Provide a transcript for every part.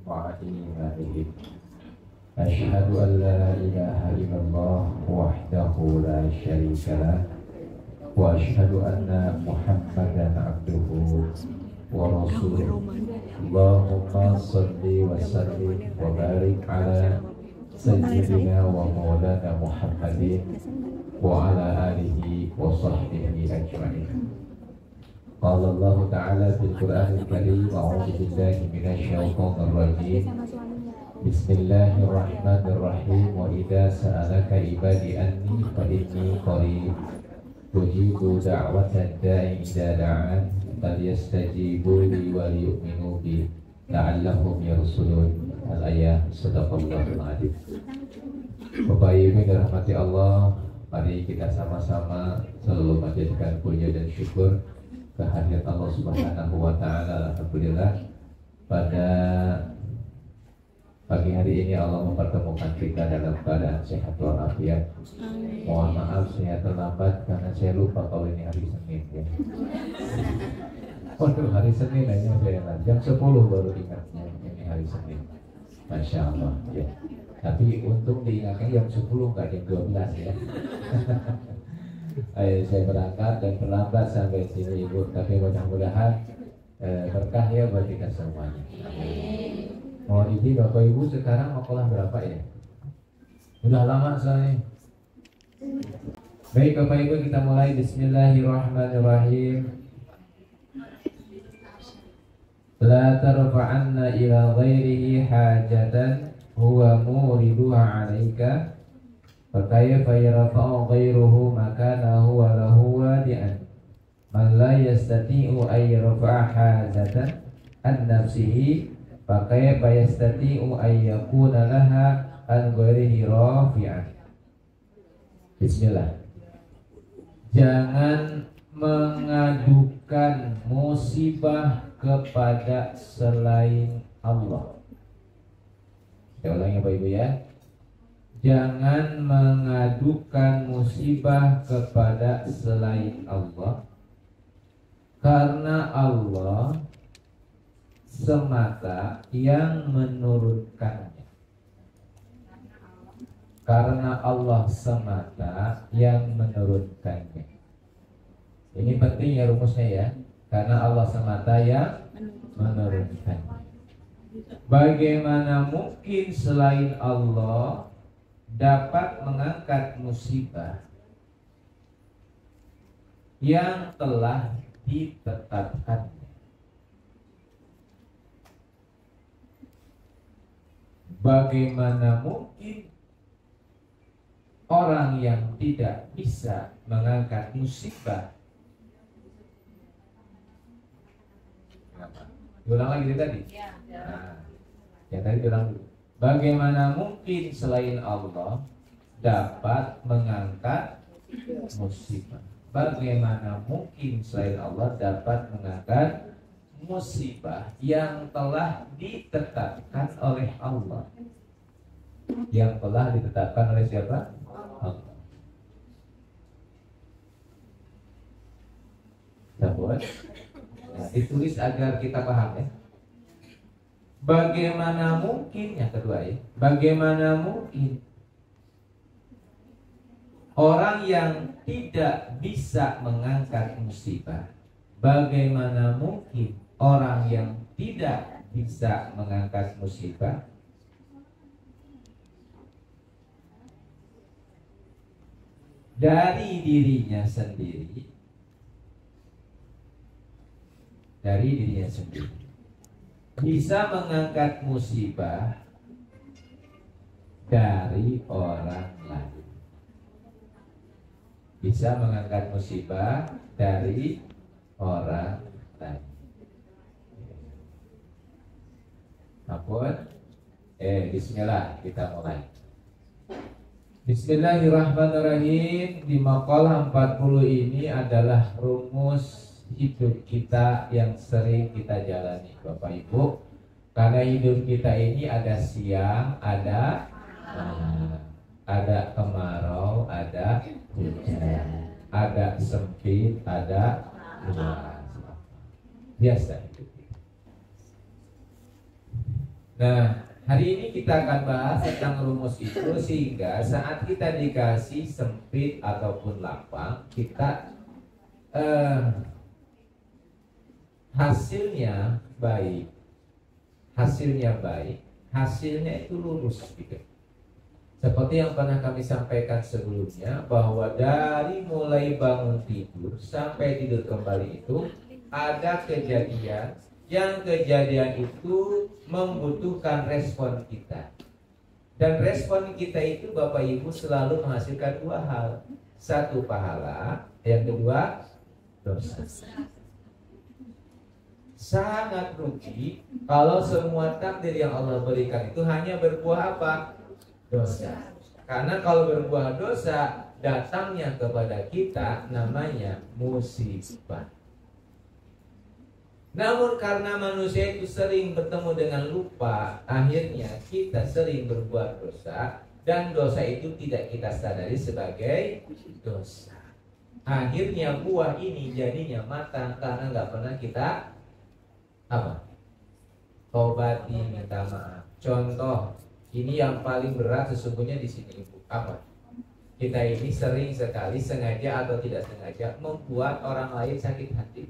وإيمانهم أشهد أن لا إله إلا الله وحده لا شريك له وأشهد أن محمدا عبده ورسوله اللهم صل وسلم وبارك على سيدنا ومولانا محمد وعلى آله وصحبه أجمعين. قال الله تعالى في القرآن الكريم أعوذ بالله من الشيطان الرجيم بسم الله الرحمن الرحيم وإذا سألك عبادي أني فإني قريب أجيب دعوة الداعي إذا دعان فليستجيبوا لي وليؤمنوا بي لعلهم يرشدون. Al-ayah sadaqallahul adzim. Bapak Ibu dirahmati Allah, mari kita sama-sama selalu menjadikan puja dan syukur kehadirat Allah Subhanahu wa taala. Alhamdulillah pada pagi hari ini Allah mempertemukan kita dalam keadaan sehat walafiat. Mohon maaf saya terlambat karena saya lupa kalau ini hari Senin ya. Waduh, hari Senin aja saya jam 10 baru ingatnya ini hari Senin. Masya Allah ya. Tapi untung diingatnya jam 10 nggak jam 12 ya. Saya berangkat dan terlambat sampai sini Ibu. Tapi mudah-mudahan berkah ya buat kita semuanya. Mohon izin Bapak Ibu, sekarang makolah berapa ya? Udah lama soalnya. Baik Bapak Ibu, kita mulai. Bismillahirrahmanirrahim. La tarfa'anna ila ghairihi hajatan huwa muriduha 'alaika fa kayfa yarfa'u ghairuhu makanahu wa lahu wadi'an man la yastati'u ay yarfa'a hajatan an nafsihi fa kayfa yastati'u ay yakuna laha an ghairihi rafi'an. Bismillah. Jangan mengadukan musibah kepada selain Allah. Saya ulangi Bapak Ibu ya. Jangan mengadukan musibah kepada selain Allah, karena Allah semata yang menurunkannya. Karena Allah semata yang menurunkannya. Ini penting ya rumusnya ya. Karena Allah semata yang menurunkan. Bagaimana mungkin selain Allah dapat mengangkat musibah yang telah ditetapkan? Bagaimana mungkin orang yang tidak bisa mengangkat musibah? Ulang lagi tadi. Nah, yang tadi ulang dulu. Bagaimana mungkin selain Allah dapat mengangkat musibah? Bagaimana mungkin selain Allah dapat mengangkat musibah yang telah ditetapkan oleh Allah? Yang telah ditetapkan oleh siapa? Allah. Sahabat. Nah, ditulis agar kita paham ya. Bagaimana mungkin, yang kedua ya, bagaimana mungkin orang yang tidak bisa mengangkat musibah? Bagaimana mungkin orang yang tidak bisa mengangkat musibah dari dirinya sendiri? Dari dirinya sendiri bisa mengangkat musibah dari orang lain. Bisa mengangkat musibah dari orang lain. Ampun. Bismillah, kita mulai. Bismillahirrahmanirrahim. Di makalah 40 ini adalah rumus hidup kita yang sering kita jalani Bapak Ibu. Karena hidup kita ini ada siang, ada malam, ada kemarau, ada hujan, ada sempit, ada luas. Biasa hidup kita. Nah, hari ini kita akan bahas tentang rumus itu, sehingga saat kita dikasih sempit ataupun lapang, kita hasilnya baik, hasilnya itu lurus gitu. Seperti yang pernah kami sampaikan sebelumnya, bahwa dari mulai bangun tidur sampai tidur kembali itu ada kejadian, yang kejadian itu membutuhkan respon kita. Dan respon kita itu Bapak Ibu selalu menghasilkan dua hal. Satu, pahala, yang kedua dosa. Sangat rugi kalau semua takdir yang Allah berikan itu hanya berbuah apa? Dosa. Karena kalau berbuah dosa, datangnya kepada kita namanya musibah. Namun karena manusia itu sering bertemu dengan lupa, akhirnya kita sering berbuat dosa, dan dosa itu tidak kita sadari sebagai dosa. Akhirnya buah ini jadinya matang karena nggak pernah kita apa? Tobati, minta maaf. Contoh, ini yang paling berat sesungguhnya di sini Ibu. Apa? Kita ini sering sekali sengaja atau tidak sengaja membuat orang lain sakit hati,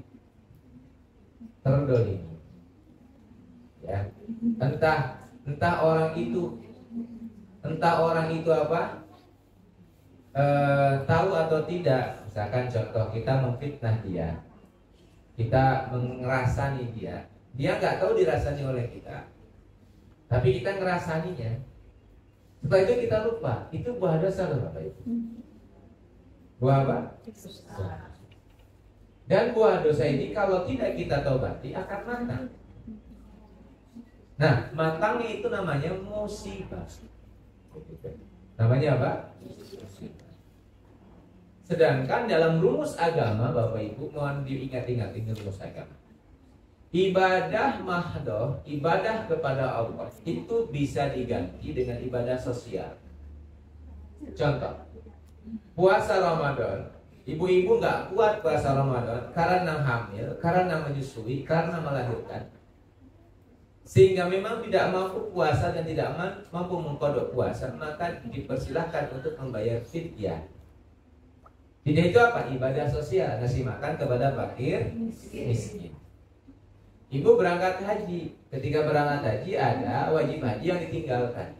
terdolimi. Ya, entah orang itu apa? Tahu atau tidak. Misalkan contoh, kita memfitnah dia, kita mengerasani dia nggak tahu dirasani oleh kita, tapi kita ngerasaninya. Setelah itu kita lupa, itu buah dosa loh Bapak Ibu. Buah apa? Dan buah dosa ini kalau tidak kita taubati akan matang. Nah, matangnya itu namanya musibah. Namanya apa? Sedangkan dalam rumus agama Bapak Ibu, mohon diingat-ingat ini rumus agama. Ibadah mahdoh, ibadah kepada Allah itu bisa diganti dengan ibadah sosial. Contoh, puasa Ramadan. Ibu-ibu nggak kuat puasa Ramadan karena hamil, karena menyusui, karena melahirkan, sehingga memang tidak mampu puasa dan tidak mampu mengkodok puasa, maka dipersilahkan untuk membayar fidyah. Fidyah itu apa? Ibadah sosial, ngasih makan kepada fakir miskin. Ibu berangkat haji. Ketika berangkat haji ada wajib haji yang ditinggalkan.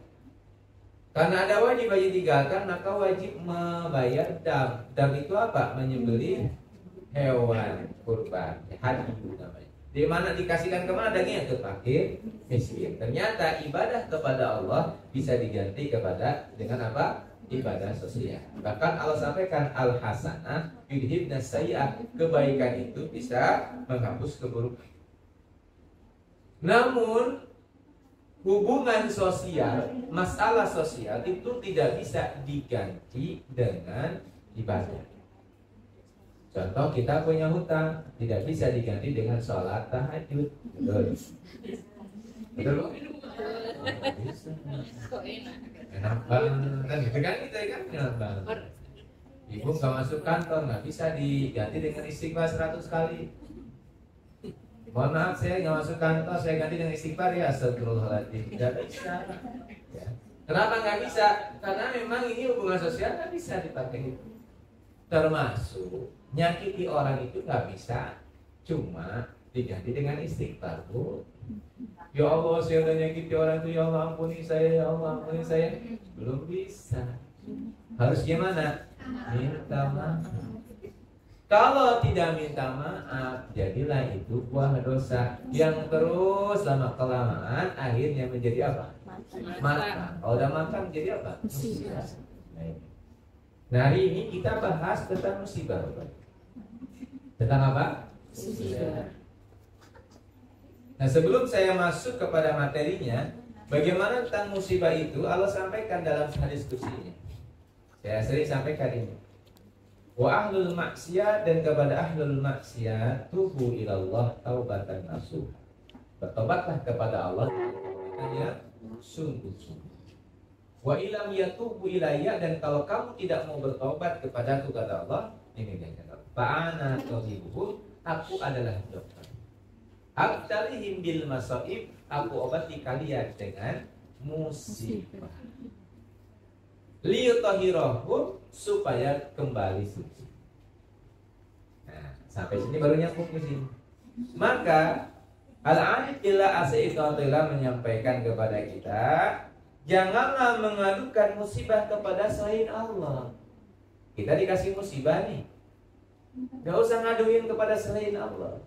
Karena ada wajib haji ditinggalkan, maka wajib membayar dam. Dam itu apa? Menyembelih hewan kurban, haji namanya. Di mana dikasihkan kemana dagingnya? Ke fakir miskin. Ternyata ibadah kepada Allah bisa diganti dengan apa? Ibadah sosial. Bahkan Allah sampaikan al-hasanah yudhibna sayyi'ah, kebaikan itu bisa menghapus keburukan. Namun hubungan sosial, masalah sosial itu tidak bisa diganti dengan ibadah. Contoh, kita punya hutang, tidak bisa diganti dengan sholat tahajud. Betul? Betul? Enak banget, gitu kan kita kan enak banget. Ibu nggak masuk kantor, nggak bisa diganti dengan istighfar 100 kali. Mohon maaf, saya nggak masuk kantor, saya ganti dengan istighfar ya, astagfirullahaladzim. Tidak bisa. Ya. Kenapa nggak bisa? Karena memang ini hubungan sosial nggak bisa dipakai itu. Termasuk nyakiti orang itu nggak bisa cuma diganti dengan istighfar, Bu. Ya Allah, saya udah nyakiti orang itu, ya Allah ampuni saya, ya Allah ampuni saya. Belum bisa. Harus gimana? Minta maaf. Kalau tidak minta maaf, jadilah itu buah dosa yang terus lama kelamaan akhirnya menjadi apa? Matang. Kalau udah matang jadi apa? Musibah. Nah, hari ini kita bahas tentang musibah. Tentang apa? Musibah. Nah, sebelum saya masuk kepada materinya, bagaimana tentang musibah itu Allah sampaikan dalam hadis qudsinya. Saya sering sampaikan ini. Wa ahlul maksiat, dan kepada ahlul maksiat, tubu ilallah taubatan nasuh. Bertobatlah kepada Allah hanya sungguh-sungguh. Wa ilam yatubu ilayya, dan kalau kamu tidak mau bertobat kepada aku, kata Allah, ini dia kata, fa'ana tabibuhu, aku adalah dokter. Abtalihim bil masaib, aku obati kalian dengan musibah. Liyutahhirahum, supaya kembali suci. Nah, sampai sini baru nyambung ke sini. Maka Al-Alif ila Asyifatullah menyampaikan kepada kita, janganlah mengadukan musibah kepada selain Allah. Kita dikasih musibah nih, gak usah ngaduin kepada selain Allah.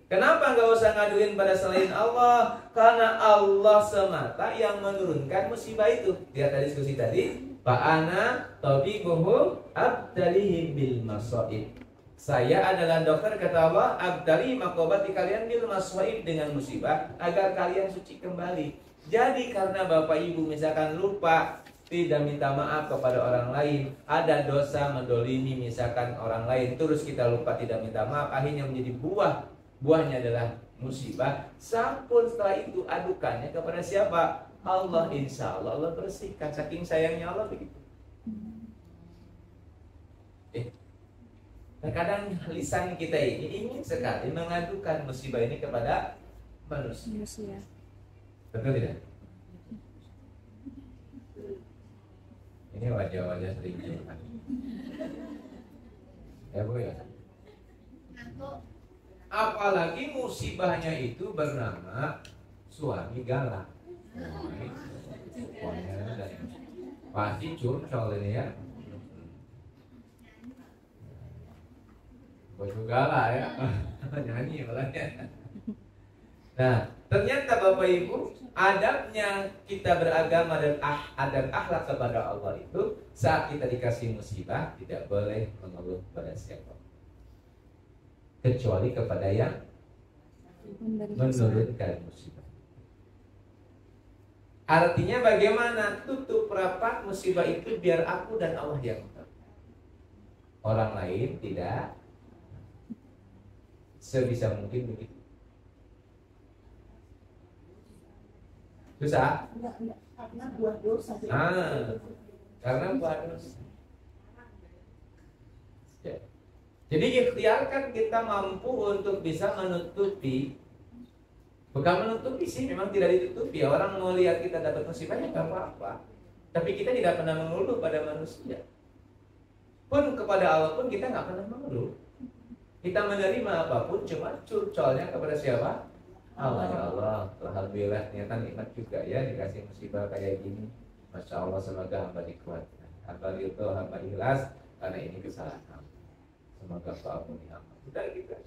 Kenapa gak usah ngaduin pada selain Allah? Karena Allah semata yang menurunkan musibah itu. Lihat tadi diskusi tadi, Fa'ana tabibuhum abdalihim bil masaib. Saya adalah dokter, kata Allah, abdali makobati kalian bil masaib, dengan musibah agar kalian suci kembali. Jadi karena Bapak Ibu misalkan lupa, tidak minta maaf kepada orang lain, ada dosa mendolimi misalkan orang lain, terus kita lupa tidak minta maaf, akhirnya menjadi buahnya adalah musibah. Sampun setelah itu adukannya kepada siapa? Allah. Insya Allah Allah bersihkan, saking sayangnya Allah begitu. Terkadang lisan kita ini ingin sekali mengadukan musibah ini kepada manusia. Betul tidak? Ini wajah-wajah sering curhat. Ya Bu ya. Apalagi musibahnya itu bernama suami galak. Pasti curcol ini ya. Baju galak ya. Nyanyi malahnya. Nah, ternyata Bapak Ibu, adabnya kita beragama dan adab akhlak kepada Allah itu, saat kita dikasih musibah tidak boleh mengeluh pada siapa, kecuali kepada yang menurunkan musibah. Artinya bagaimana? Tutup rapat musibah itu biar aku dan Allah yang tahu. Orang lain tidak. Sebisa mungkin begitu. Susah? Karena buah dosa. Karena buah dosa. Jadi ikhtiarkan kita mampu untuk bisa menutupi. Bukan menutupi sih, memang tidak ditutupi. Orang mau lihat kita dapat musibah ya gak apa-apa. Tapi kita tidak pernah mengeluh pada manusia. Pun kepada Allah pun kita gak pernah mengeluh. Kita menerima apapun, cuma curcolnya kepada siapa? Allah. Ya Allah, alhamdulillah ternyata nikmat juga ya dikasih musibah kayak gini. Masya Allah, semoga hamba dikuatkan, hamba ridho, hamba ikhlas, karena ini kesalahan hamba. Semoga kau ampuni hamba. Sudah gitu.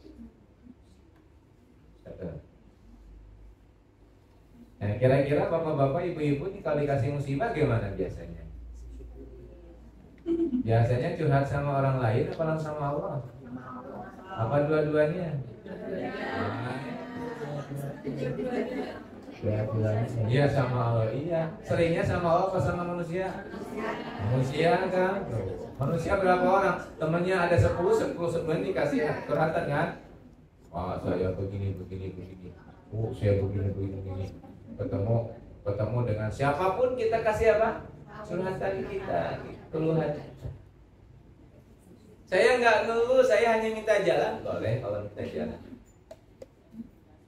Nah, kira-kira bapak-bapak, ibu-ibu nih kalau dikasih musibah gimana biasanya? Biasanya curhat sama orang lain apa langsung sama Allah? Apa dua-duanya? Iya sama Allah. Iya. Seringnya sama Allah apa sama manusia? Manusia kan. Manusia berapa orang? Temannya ada 10 ini dikasih curhatan kan? Wah, saya begini. Saya begini. Ketemu dengan siapapun kita kasih apa? Curhatan kita, keluhan. Saya nggak ngeluh, saya hanya minta jalan. Boleh kalau minta jalan.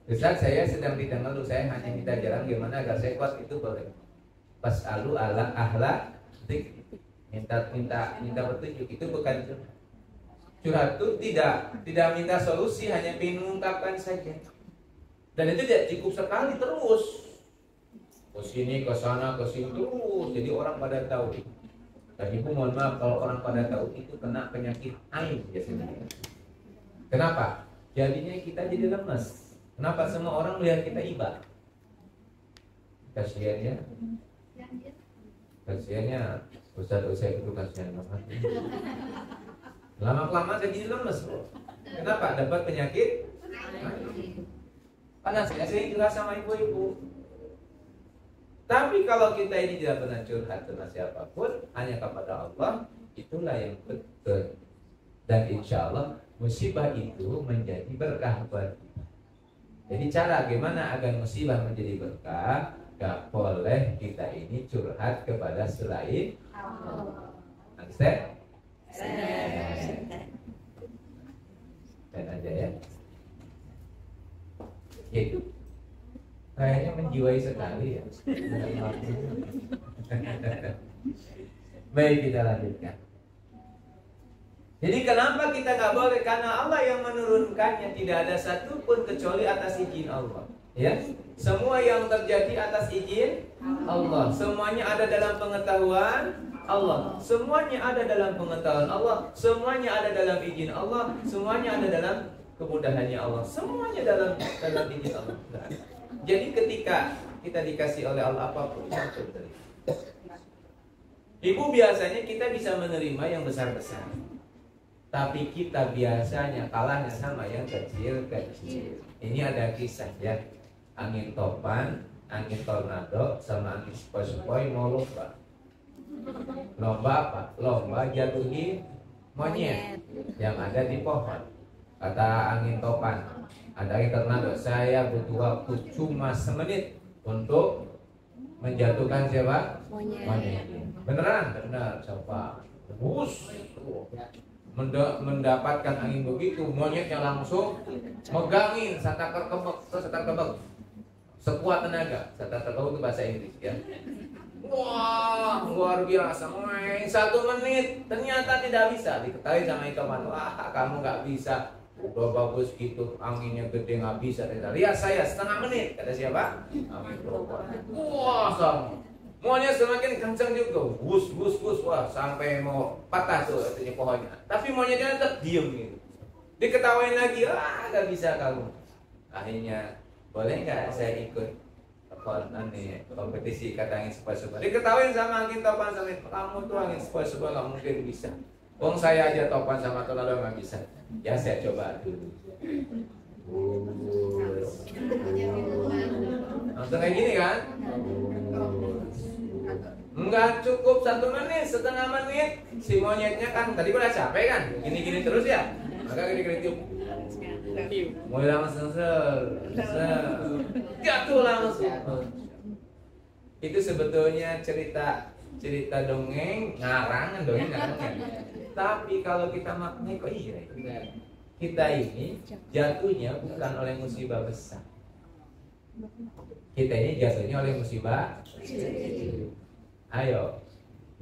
Ustaz, saya sedang tidak ngeluh, saya hanya minta jalan gimana agar saya kuat, itu boleh. Pas'alu ala ahla dzikr. Minta petunjuk, itu bukan curhat. Curhat itu tidak minta solusi, hanya ingin mengungkapkan saja. Dan itu tidak cukup sekali, terus ke sini, ke sana, ke sini terus. Jadi orang pada tahu. Dan ibu mohon maaf kalau orang pada tahu itu kena penyakit ain biasanya. Kenapa? Jadinya kita jadi lemes. Kenapa? Semua orang melihat kita iba. Kasiannya Ustaz itu kasihan banget. Lama-kelamaan saya jadi lemes loh. Kenapa? Dapat penyakit panas. Saya sering juga sama ibu-ibu. Tapi kalau kita ini tidak pernah curhat sama siapapun, hanya kepada Allah, itulah yang betul. Dan insya Allah musibah itu menjadi berkah buat kita. Jadi cara gimana agar musibah menjadi berkah? Gak boleh kita ini curhat kepada selain Allah. Understand? Dan aja ya. Itu. Kayaknya menjiwai sekali ya. Baik, kita lanjutkan. Jadi kenapa kita nggak boleh? Karena Allah yang menurunkannya, tidak ada satupun kecuali atas izin Allah. Ya, semua yang terjadi atas izin Allah. Semuanya ada dalam pengetahuan Allah. Semuanya ada dalam pengetahuan Allah. Semuanya ada dalam izin Allah. Semuanya ada dalam kemudahannya Allah. Semuanya dalam izin Allah. Nah, jadi ketika kita dikasih oleh Allah apapun, kita terima. Ibu, biasanya kita bisa menerima yang besar-besar, tapi kita biasanya kalahnya sama yang kecil-kecil. Ini ada kisah ya. Angin topan, angin tornado, sama angin sepoi-sepoi mau lomba. Lomba apa? Lomba jatuhin monyet yang ada di pohon. Kata angin topan, ada angin tornado, saya butuh waktu cuma semenit untuk menjatuhkan siapa? Monyet. Beneran? Benar, coba. Terus mendapatkan angin begitu, monyetnya langsung megangin satar kebek, sekuat tenaga. Satar kebek itu bahasa Inggris ya. Wah, luar biasa. 1 menit ternyata tidak bisa. Diketahui sama ikan. Wah, kamu nggak bisa. Udah bagus gitu, anginnya gede nggak bisa. Lihat saya setengah menit. Kata siapa? Angin topan. Wah, sama. Maunya semakin kencang juga, bus, wah sampai mau patah tuh artinya pohonnya. Tapi monyetnya tetap diem gitu. Diketawain lagi, nggak bisa kamu. Akhirnya, boleh nggak saya ikut kompetisi kata angin sepoi-sepoi? Diketawain sama angin topan sama kamu tuh angin sepoi-sepoi nggak mungkin bisa. Wong saya aja topan sama tornado nggak bisa. Ya saya coba dulu. Langsung kayak gini kan? Enggak cukup 1 menit, setengah menit. Si monyetnya kan tadi udah capek kan, gini-gini terus ya. Maka gini-gini tiup. Mulai langsung jatuh langsung. Itu sebetulnya cerita dongeng, ngarang dongeng. Tapi kalau kita maknai kok iya. Kita ini jatuhnya bukan oleh musibah besar. Kita ini jatuhnya oleh musibah kecil. Ayo,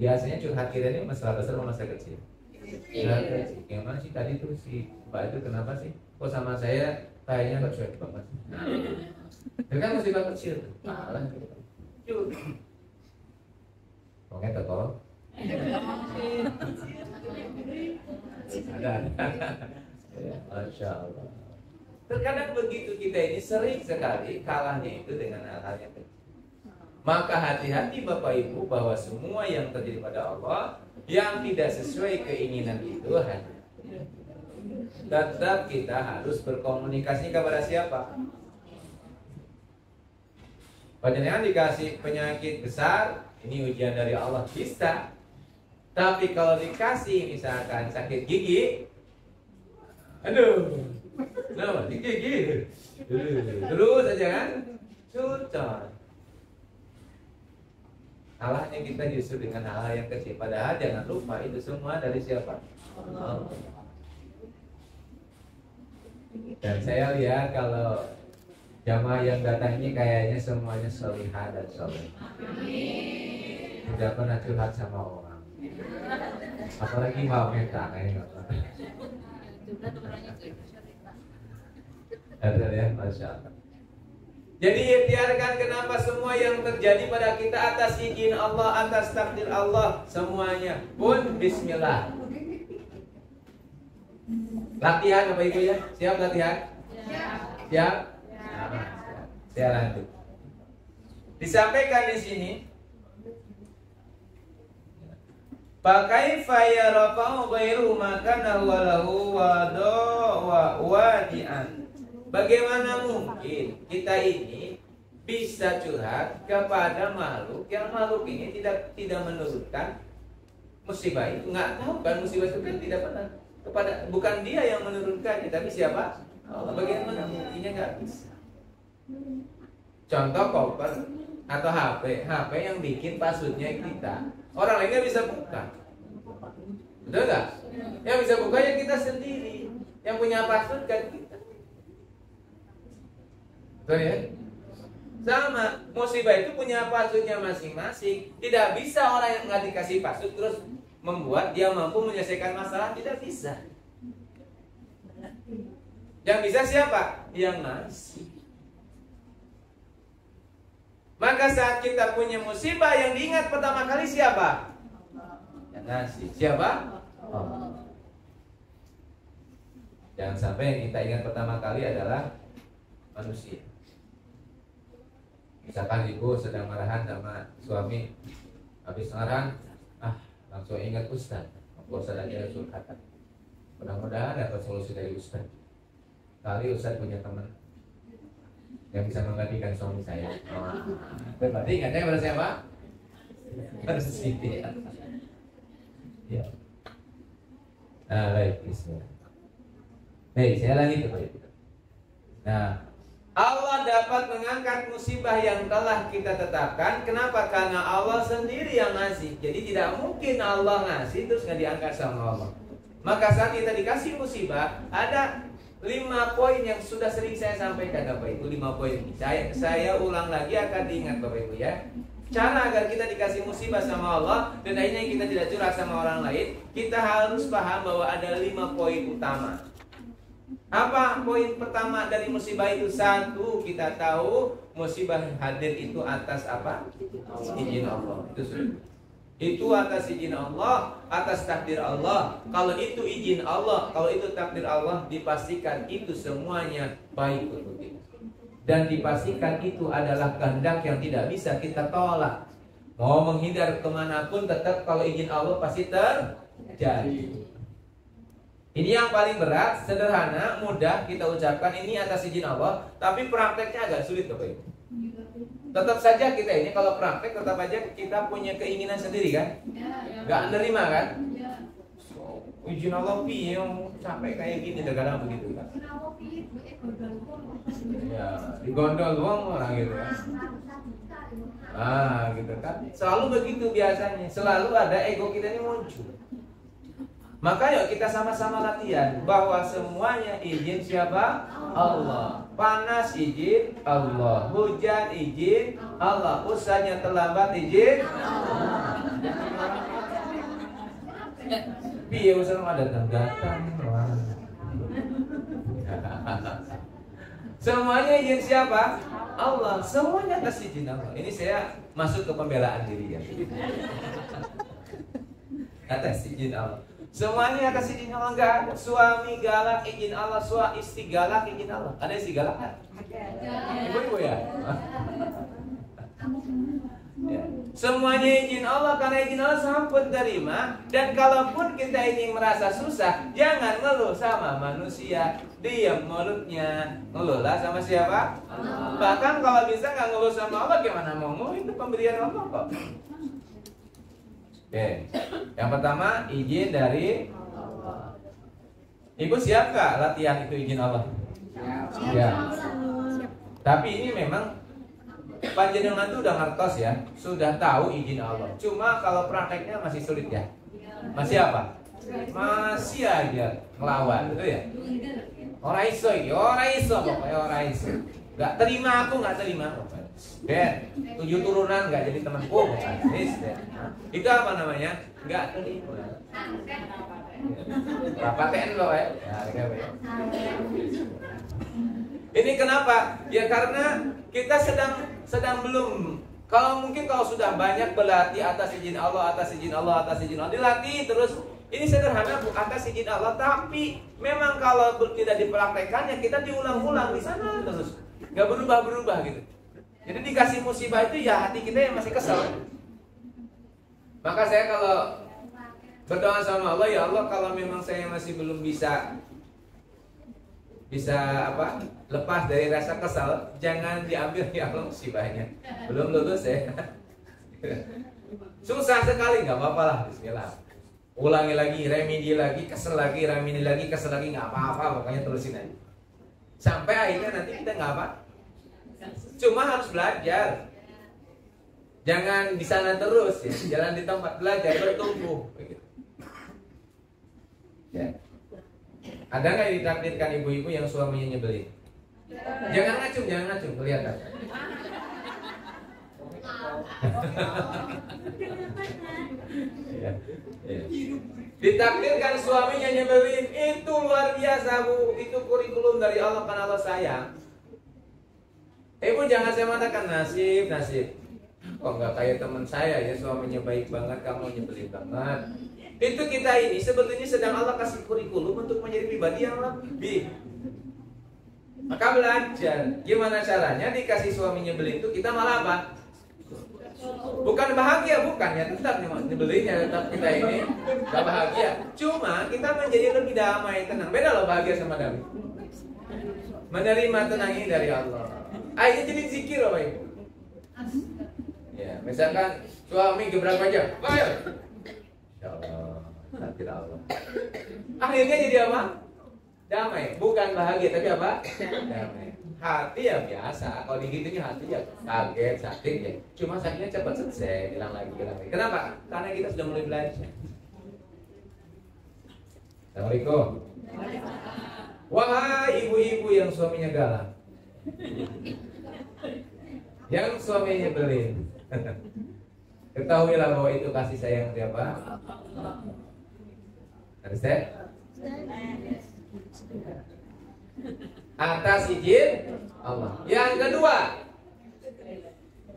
biasanya curhat kita ini masalah besar atau masalah kecil? Masalah kecil. Gimana sih tadi tuh si Mbak itu kenapa sih? Kok sama saya kayaknya nggak cuek banget? Itu kan musibah kecil. Malah gitu. Pokoknya teko. Ada. Masya Allah. Terkadang begitu kita ini sering sekali kalahnya itu dengan hal-hal yang kecil. Maka hati-hati Bapak Ibu bahwa semua yang terjadi pada Allah yang tidak sesuai keinginan itu tetap kita harus berkomunikasi kepada siapa? Panjenengan dikasih penyakit besar, ini ujian dari Allah bisa. Tapi kalau dikasih misalkan sakit gigi, aduh, nah, gigi, terus aja kan, susah. Salahnya kita justru dengan hal-hal yang kecil. Padahal jangan lupa itu semua dari siapa? Allah. Dan saya lihat kalau jamaah yang datang ini kayaknya semuanya solihah dan soleh. Tidak pernah curhat sama orang. Apalagi mau minta kayaknya nggak pernah. Ada ya, Masya Allah. Jadi ikhtiarkan kenapa semua yang terjadi pada kita atas izin Allah, atas takdir Allah, semuanya pun bismillah. Latihan Bapak Ibu ya? Siap latihan? Siap? Nah, saya lanjut. Disampaikan di sini, pakai fayarafau ghairu makana walahu wadi'an. Bagaimana mungkin kita ini bisa curhat kepada makhluk yang makhluk ini tidak menurunkan musibah itu? Nggak tahu kan musibah itu kan tidak pernah bukan dia yang menurunkannya, tapi siapa? Allah. Bagaimana mungkinnya nggak bisa? Contoh koper atau HP yang bikin passwordnya kita, orang lainnya bisa buka, betul nggak? Yang bisa buka ya kita sendiri, yang punya password kan kita. Betul ya? Sama, musibah itu punya passwordnya masing-masing. Tidak bisa orang yang nggak dikasih password terus membuat dia mampu menyelesaikan masalah. Tidak bisa. Yang bisa siapa? Yang ngasih. Maka saat kita punya musibah, yang diingat pertama kali siapa? Yang ngasih. Siapa? Allah. Jangan sampai yang kita ingat pertama kali adalah manusia. Misalkan ibu sedang marahan sama suami, habis marahan, langsung ingat Ustaz. Ustaz aja surkatan. Mudah-mudahan dapat solusi dari Ustaz. Kali Ustaz punya teman yang bisa menggantikan suami saya. Berarti ingatnya pada siapa? Pada Siti. Ya. Baik, bismillah. Baik, saya lagi tuh. Nah, Allah dapat mengangkat musibah yang telah kita tetapkan. Kenapa? Karena Allah sendiri yang ngasih. Jadi tidak mungkin Allah ngasih terus nggak diangkat sama Allah. Maka saat kita dikasih musibah, ada 5 poin yang sudah sering saya sampaikan Bapak Ibu. 5 poin ini saya ulang lagi akan diingat Bapak Ibu ya. Cara agar kita dikasih musibah sama Allah dan akhirnya kita tidak curhat sama orang lain, kita harus paham bahwa ada 5 poin utama. Apa poin pertama dari musibah itu? 1, kita tahu musibah hadir itu atas apa? Izin Allah. Itu atas izin Allah, atas takdir Allah. Kalau itu izin Allah, kalau itu takdir Allah, dipastikan itu semuanya baik untuk kita. Dan dipastikan itu adalah kehendak yang tidak bisa kita tolak. Mau menghindar kemanapun, tetap kalau izin Allah pasti terjadi. Ini yang paling berat, sederhana, mudah kita ucapkan ini atas izin Allah, tapi prakteknya agak sulit Bapak Ibu. Tetap saja kita ini kalau praktek tetap aja kita punya keinginan sendiri kan? Gak nerima kan? Izin Allah yang sampai kayak gini kadang begitu kan? Ya, digondol doang orang gitu kan? Gitu kan? Selalu begitu biasanya, selalu ada ego kita ini muncul. Maka yuk kita sama-sama latihan bahwa semuanya izin siapa? Allah. Panas izin Allah, hujan izin Allah, usahanya terlambat izin Allah. Biar usah ada datang. Semuanya izin siapa? Allah. Semuanya atas izin Allah. Ini saya masuk ke pembelaan diri ya. Atas izin Allah. Semuanya atas izin Allah. Enggak ada suami galak izin Allah, istri galak izin Allah. Ada istri galak kan? Ibu-ibu ya? Ya. Semuanya izin Allah, karena izin Allah sampun terima. Dan kalaupun kita ini merasa susah, jangan ngeluh sama manusia. Diam mulutnya. Ngeluhlah sama siapa? Allah. Bahkan kalau bisa nggak ngeluh sama Allah, gimana mau itu pemberian Allah kok. Oke, yang pertama izin dari Allah. Ibu siap gak latihan itu izin Allah? Siap. Tapi ini memang panjenengan itu udah ngertos ya, sudah tahu izin Allah. Cuma kalau prakteknya masih sulit ya. Masih apa? Masih aja ngelawan, gitu ya. Ora iso iki, ora iso pokoknya ora iso. Gak terima aku, gak terima. Ben, 7 turunan gak jadi temanku. Itu apa namanya? Gak terima. Rapaten lo ya. Ini kenapa? Ya karena kita sedang belum. Kalau mungkin kalau sudah banyak berlatih atas izin Allah, atas izin Allah, atas izin Allah, dilatih terus. Ini sederhana bu, atas izin Allah. Tapi memang kalau tidak dipraktekannya, kita diulang-ulang di sana terus. Gak berubah-berubah gitu. Jadi dikasih musibah itu ya hati kita yang masih kesel. Maka saya kalau berdoa sama Allah, ya Allah kalau memang saya masih belum bisa apa lepas dari rasa kesal, jangan diambil ya Allah musibahnya. Belum lulus ya. Susah sekali, nggak apa-apa lah. Bismillah. Ulangi lagi, remedi lagi, kesel lagi, remedi lagi, kesel lagi, nggak apa-apa, pokoknya terusin aja. Sampai akhirnya nanti kita nggak apa. Cuma harus belajar. Jangan di sana terus ya. Jalan di tempat belajar, bertumbuh. Ya. Ada nggak yang ditakdirkan ibu-ibu yang suaminya nyebelin? Jangan ngacung, kelihatan. Ya, ya. Ditakdirkan suaminya nyebelin, itu luar biasa Bu, itu kurikulum dari Allah, karena Allah sayang. Ibu jangan saya mengatakan nasib. Kok nggak kayak teman saya ya, suaminya baik banget, kamu nyebelin banget. Itu kita ini sebetulnya sedang Allah kasih kurikulum untuk menjadi pribadi yang lebih. Maka belajar gimana caranya dikasih suami nyebelin itu kita malah apa? Bukan bahagia, bukan ya, tetap nyebelinnya, tetap kita ini gak bahagia. Cuma kita menjadi lebih damai, tenang. Beda loh bahagia sama damai. Menerima tenang ini dari Allah. Ayo jadi zikir loh Ibu. Ya, misalkan suami gebrak aja, ayo. Ya Allah, takdir Allah. Akhirnya jadi apa? Damai, bukan bahagia tapi apa? Damai. Hati ya biasa, kalau digitunya hati ya kaget, sakit ya. Cuma sakitnya cepat selesai, hilang lagi. Kenapa? Karena kita sudah mulai belajar. Assalamualaikum. Wahai ibu-ibu yang suaminya galak, yang suaminya belin, ketahuilah bahwa itu kasih sayang siapa? Understand? Atas izin Allah. Yang kedua,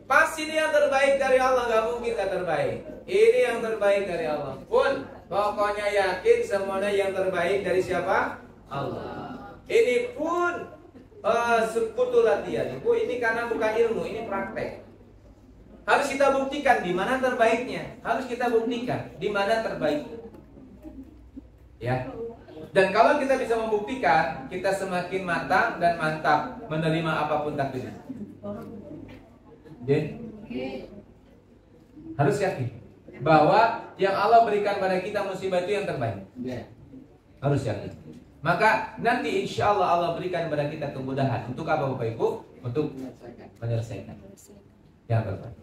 pasti ini yang terbaik dari Allah, gak mungkin gak terbaik. Ini yang terbaik dari Allah. Pun pokoknya yakin semuanya yang terbaik dari siapa? Allah. Ini pun sekutu latihan. Ibu, ini karena bukan ilmu, ini praktek. Harus kita buktikan di mana terbaiknya. Harus kita buktikan di mana terbaiknya. Ya. Dan kalau kita bisa membuktikan, kita semakin matang dan mantap menerima apapun takdirnya. Jadi, harus yakin bahwa yang Allah berikan pada kita musibah itu yang terbaik. Harus yakin. Maka nanti insya Allah berikan pada kita kemudahan. Untuk apa Bapak Ibu? Untuk menyelesaikan yang terbaik.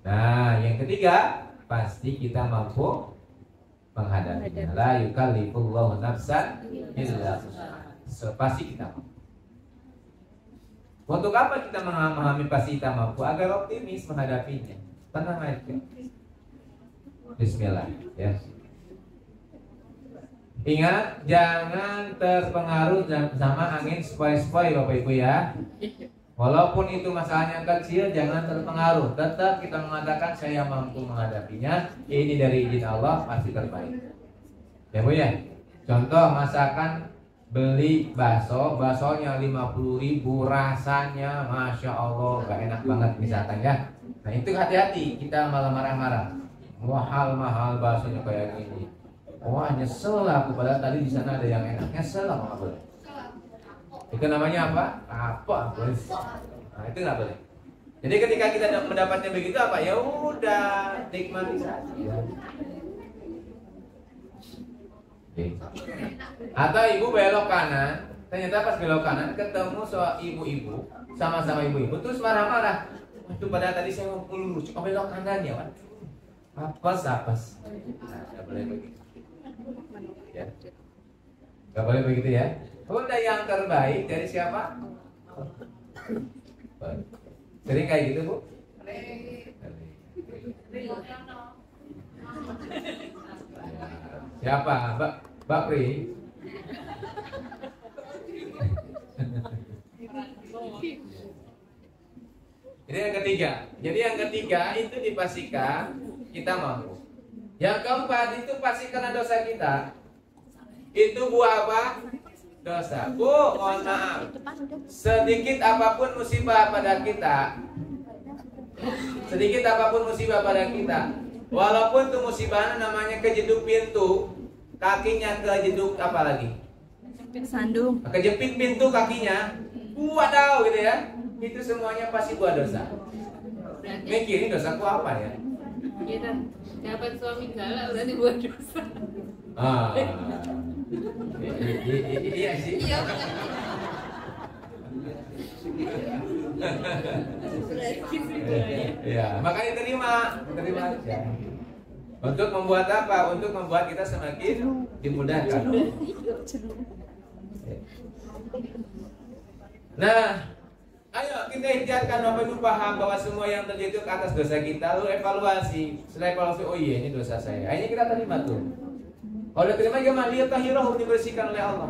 Nah, yang ketiga, pasti kita mampu menghadapinya. La yukallifullahu nafsan illa wus'aha. Pasti kita mampu. Untuk apa kita memahami pasti kita mampu? Agar optimis menghadapinya. Tenang aja. Bismillah ya. Ingat, jangan terpengaruh sama angin sepoi-sepoi Bapak Ibu ya. Walaupun itu masalahnya kecil, jangan terpengaruh. Tetap kita mengatakan saya mampu menghadapinya. Ini dari izin Allah, pasti terbaik. Ya Bu ya. Contoh masakan, beli baksonya 50.000, rasanya Masya Allah gak enak banget misalkan ya. Nah itu hati-hati, kita malah marah-marah. Mahal baksonya kayak gini. Wah nyesel aku, padahal tadi di sana ada yang enak. Nyesel aku nggak boleh. Itu namanya apa? Nah itu nggak boleh. Jadi ketika kita mendapatnya begitu apa? Ya udah nikmati saja. Atau ibu belok kanan, ternyata pas belok kanan ketemu soal ibu-ibu, sama-sama ibu-ibu, terus marah-marah. Waduh, padahal tadi saya mau lurus, kok belok kanan ya, Wan? Apes. Nggak boleh begitu. Ya. Nggak boleh begitu ya. Udah yang terbaik dari siapa? Sering kayak gitu Bu? Siapa? Mbak Pri? Ini yang ketiga. Jadi yang ketiga itu dipastikan kita mampu. Yang keempat itu pasti karena dosa kita. Itu buah apa? Dosa. Bu, mohon maaf. Sedikit apapun musibah pada kita, walaupun itu musibahnya namanya kejeduk pintu, kakinya kejeduk apa lagi? Sandung. Kejepit pintu kakinya, wadaw gitu ya. Itu semuanya pasti buah dosa. Mikirin dosaku apa ya? Kita dapat suami galak berarti buat dosa. Iya sih. Ya, makanya terima aja. Untuk membuat apa? Untuk membuat kita semakin dimudahkan. Nah, ayo kita ikhtiarkan Bapak Ibu paham bahwa semua yang terjadi itu ke atas dosa kita. Lalu evaluasi. Setelah evaluasi, oh iya ini dosa saya. Akhirnya kita terima tuh. Kalau terima gimana? Lihat tahirahu, dibersihkan oleh Allah.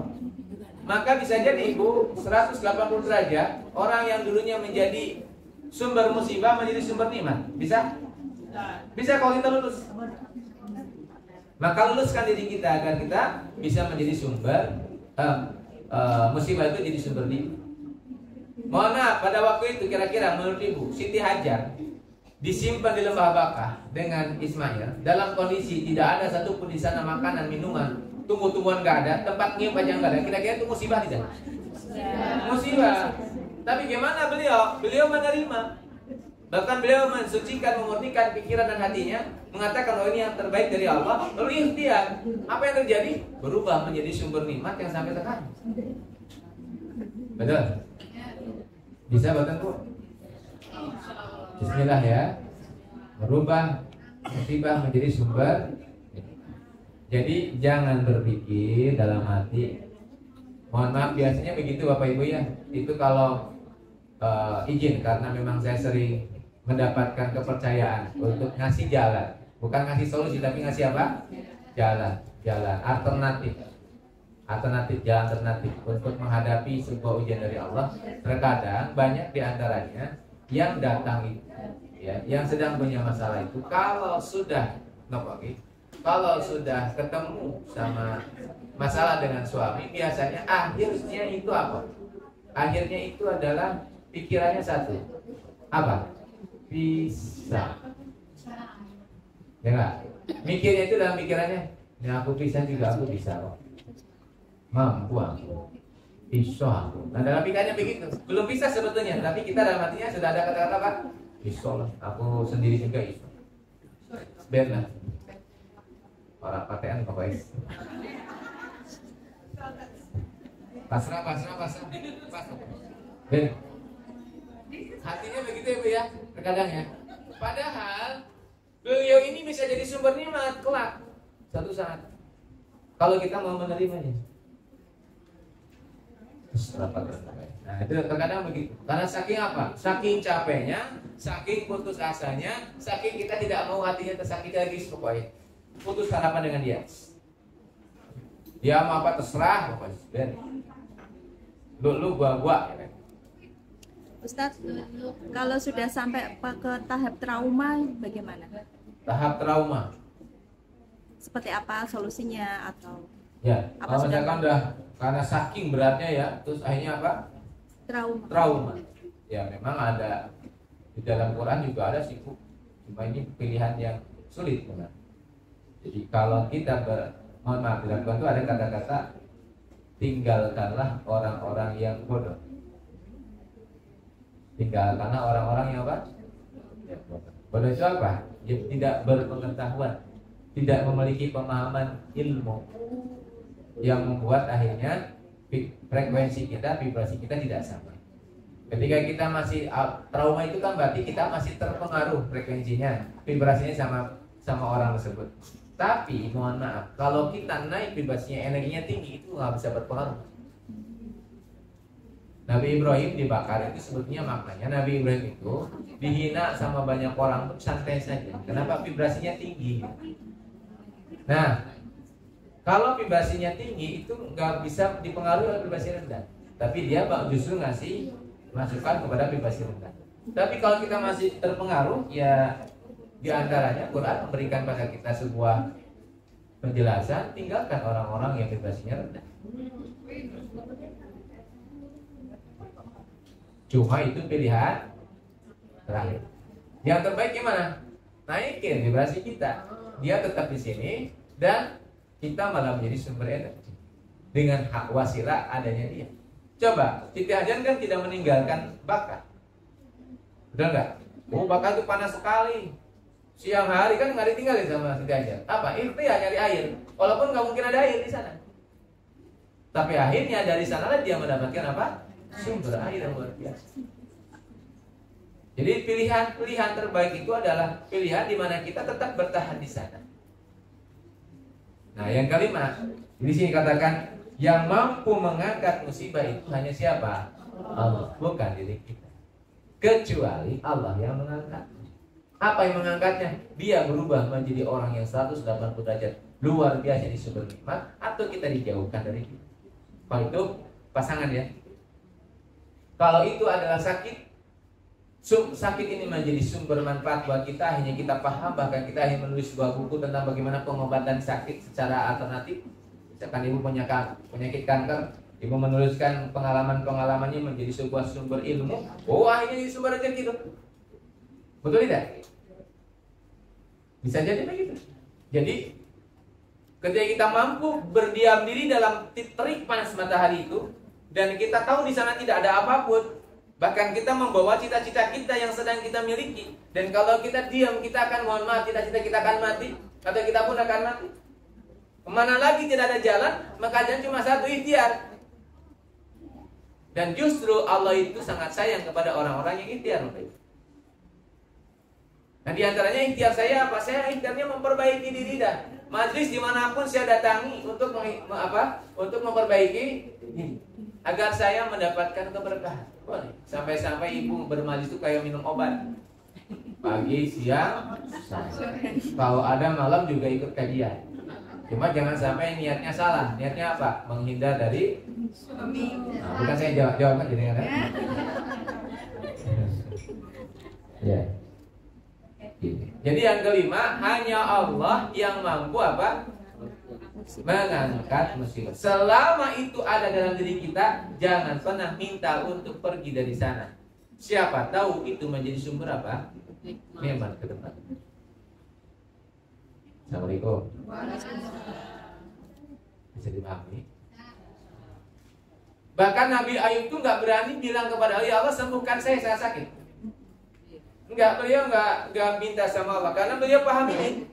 Maka bisa jadi Ibu 180 derajat orang yang dulunya menjadi sumber musibah menjadi sumber nikmat. Bisa? Bisa kalau kita lulus. Maka luluskan diri kita agar kita bisa menjadi sumber musibah itu jadi sumber nikmat. Mohon maaf, pada waktu itu kira-kira menurut Ibu Siti Hajar disimpan di lembah Bakah dengan Ismail dalam kondisi tidak ada satupun di sana makanan, minuman, tumbuh-tumbuhan nggak ada, tempat nyium aja nggak ada. Kira-kira itu musibah tidak? Musibah. Tapi gimana beliau? Beliau menerima. Bahkan beliau mensucikan, memurnikan pikiran dan hatinya, mengatakan oh ini yang terbaik dari Allah. Lalu ikhtiar. Apa yang terjadi? Berubah menjadi sumber nikmat yang sampai sekarang. Betul? Bisa betul Bu? Bismillah ya. Merubah musibah menjadi sumber. Jadi jangan berpikir dalam hati. Mohon maaf, biasanya begitu Bapak Ibu ya. Itu kalau izin karena memang saya sering mendapatkan kepercayaan untuk ngasih jalan, bukan ngasih solusi tapi ngasih apa? Jalan alternatif, jalan alternatif untuk menghadapi sebuah ujian dari Allah. Terkadang banyak diantaranya yang datang itu, ya, yang sedang punya masalah itu, kalau sudah ketemu sama masalah dengan suami, biasanya akhirnya itu apa? Akhirnya itu adalah pikirannya satu, apa? Bisa. Ya enggak? Mikirnya itu dalam pikirannya, ya aku bisa juga, aku bisa kok. Mampu aku. Bisa aku. Nah dalam pikirannya begitu. Belum bisa sebetulnya, tapi kita dalam hatinya sudah ada kata-kata apa? Bisa lah, aku sendiri juga bisa. Ben lah. Orang patean pokoknya. Pasrah. Ben. Hatinya begitu ya Bu ya, terkadang ya. Padahal beliau ini bisa jadi sumber nikmat kelak satu saat kalau kita mau menerimanya. Nah itu terkadang begitu. Karena saking apa? Saking capeknya, saking putus asanya, saking kita tidak mau hatinya tersakiti lagi, pokoknya putus harapan dengan dia. Dia mau apa terserah pokoknya. Lu gua. Ustadz, kalau sudah sampai ke tahap trauma bagaimana? Tahap trauma. Seperti apa solusinya atau? Ya, kalau misalkan udah karena saking beratnya ya, terus akhirnya apa? Trauma. Ya memang ada di dalam Quran juga ada sih Bu. Cuma ini pilihan yang sulit benar. Jadi kalau kita mohon maaf, di dalam Quran itu ada kata-kata tinggalkanlah orang-orang yang bodoh. Tinggalkanlah orang-orang yang apa? Ya, bodoh itu apa? Ya, tidak berpengetahuan, tidak memiliki pemahaman ilmu, yang membuat akhirnya frekuensi kita, vibrasi kita tidak sama. Ketika kita masih trauma itu kan berarti kita masih terpengaruh frekuensinya, vibrasinya sama orang tersebut. Tapi mohon maaf, kalau kita naik vibrasinya, energinya tinggi, itu nggak bisa berpengaruh. Nabi Ibrahim dibakar itu sebetulnya maknanya Nabi Ibrahim itu dihina sama banyak orang, santai saja. Kenapa? Vibrasinya tinggi. Nah, kalau vibrasinya tinggi itu nggak bisa dipengaruhi oleh vibrasi rendah. Tapi dia justru ngasih masukan kepada vibrasi rendah. Tapi kalau kita masih terpengaruh, ya diantaranya Quran memberikan pada kita sebuah penjelasan, tinggalkan orang-orang yang vibrasinya rendah. Cuma itu pilihan terakhir. Yang terbaik gimana? Naikin vibrasi kita. Dia tetap di sini dan kita malah menjadi sumber energi dengan hak wasilah adanya dia. Coba, Siti Hajar kan tidak meninggalkan Bakah. Betul nggak? Oh, Bakah itu panas sekali. Siang hari kan nggak ditinggalin sama Siti Hajar. Apa? Ikhtiar nyari air. Walaupun nggak mungkin ada air di sana. Tapi akhirnya dari sanalah dia mendapatkan apa? Sumber air yang luar biasa. Jadi pilihan terbaik itu adalah pilihan di mana kita tetap bertahan di sana. Nah, yang kelima, di sini katakan Yang mampu mengangkat musibah itu hanya siapa? Allah, bukan diri kita. Kecuali Allah yang mengangkat. Apa yang mengangkatnya? Dia berubah menjadi orang yang 180 derajat luar biasa di sumber nikmat, atau kita dijauhkan dari itu. Kalau itu pasangan ya. Kalau itu adalah sakit, sakit ini menjadi sumber manfaat buat kita, hanya kita paham, bahkan kita hanya menulis sebuah buku tentang bagaimana pengobatan sakit secara alternatif. Misalkan ibu punya penyakit kanker, ibu menuliskan pengalaman-pengalamannya menjadi sebuah sumber ilmu. Oh, akhirnya jadi sumber rezeki itu. Betul tidak? Bisa jadi begitu. Jadi ketika kita mampu berdiam diri dalam terik panas matahari itu, dan kita tahu di sana tidak ada apapun, bahkan kita membawa cita-cita kita yang sedang kita miliki, dan kalau kita diam, kita akan, mohon maaf, cita-cita kita akan mati, atau kita pun akan mati. Kemana lagi tidak ada jalan, maka jalan cuma satu, ikhtiar. Dan justru Allah itu sangat sayang kepada orang-orang yang ikhtiar. Nah, di antaranya ikhtiar saya apa? Saya ikhtiarnya memperbaiki diri dah. Majlis dimanapun saya datangi untuk untuk memperbaiki diri, agar saya mendapatkan keberkahan. Boleh. Sampai-sampai ibu bermajlis itu kayak minum obat. Pagi, siang, sore. Kalau ada malam juga ikut kajian. Cuma jangan sampai niatnya salah. Niatnya apa? Menghindar dari suami. Nah, bukan saya jawab kan jadi kan? Ya. Jadi yang kelima, hanya Allah yang mampu apa? Mengangkat musibah. Selama itu ada dalam diri kita, jangan pernah minta untuk pergi dari sana. Siapa tahu itu menjadi sumber apa? Nikmat ke depan. Assalamualaikum. Bisa dipahami? Bahkan Nabi Ayub itu nggak berani bilang kepada Allah, ya Allah sembuhkan saya sakit. Enggak, beliau enggak minta sama Allah, karena beliau paham ini.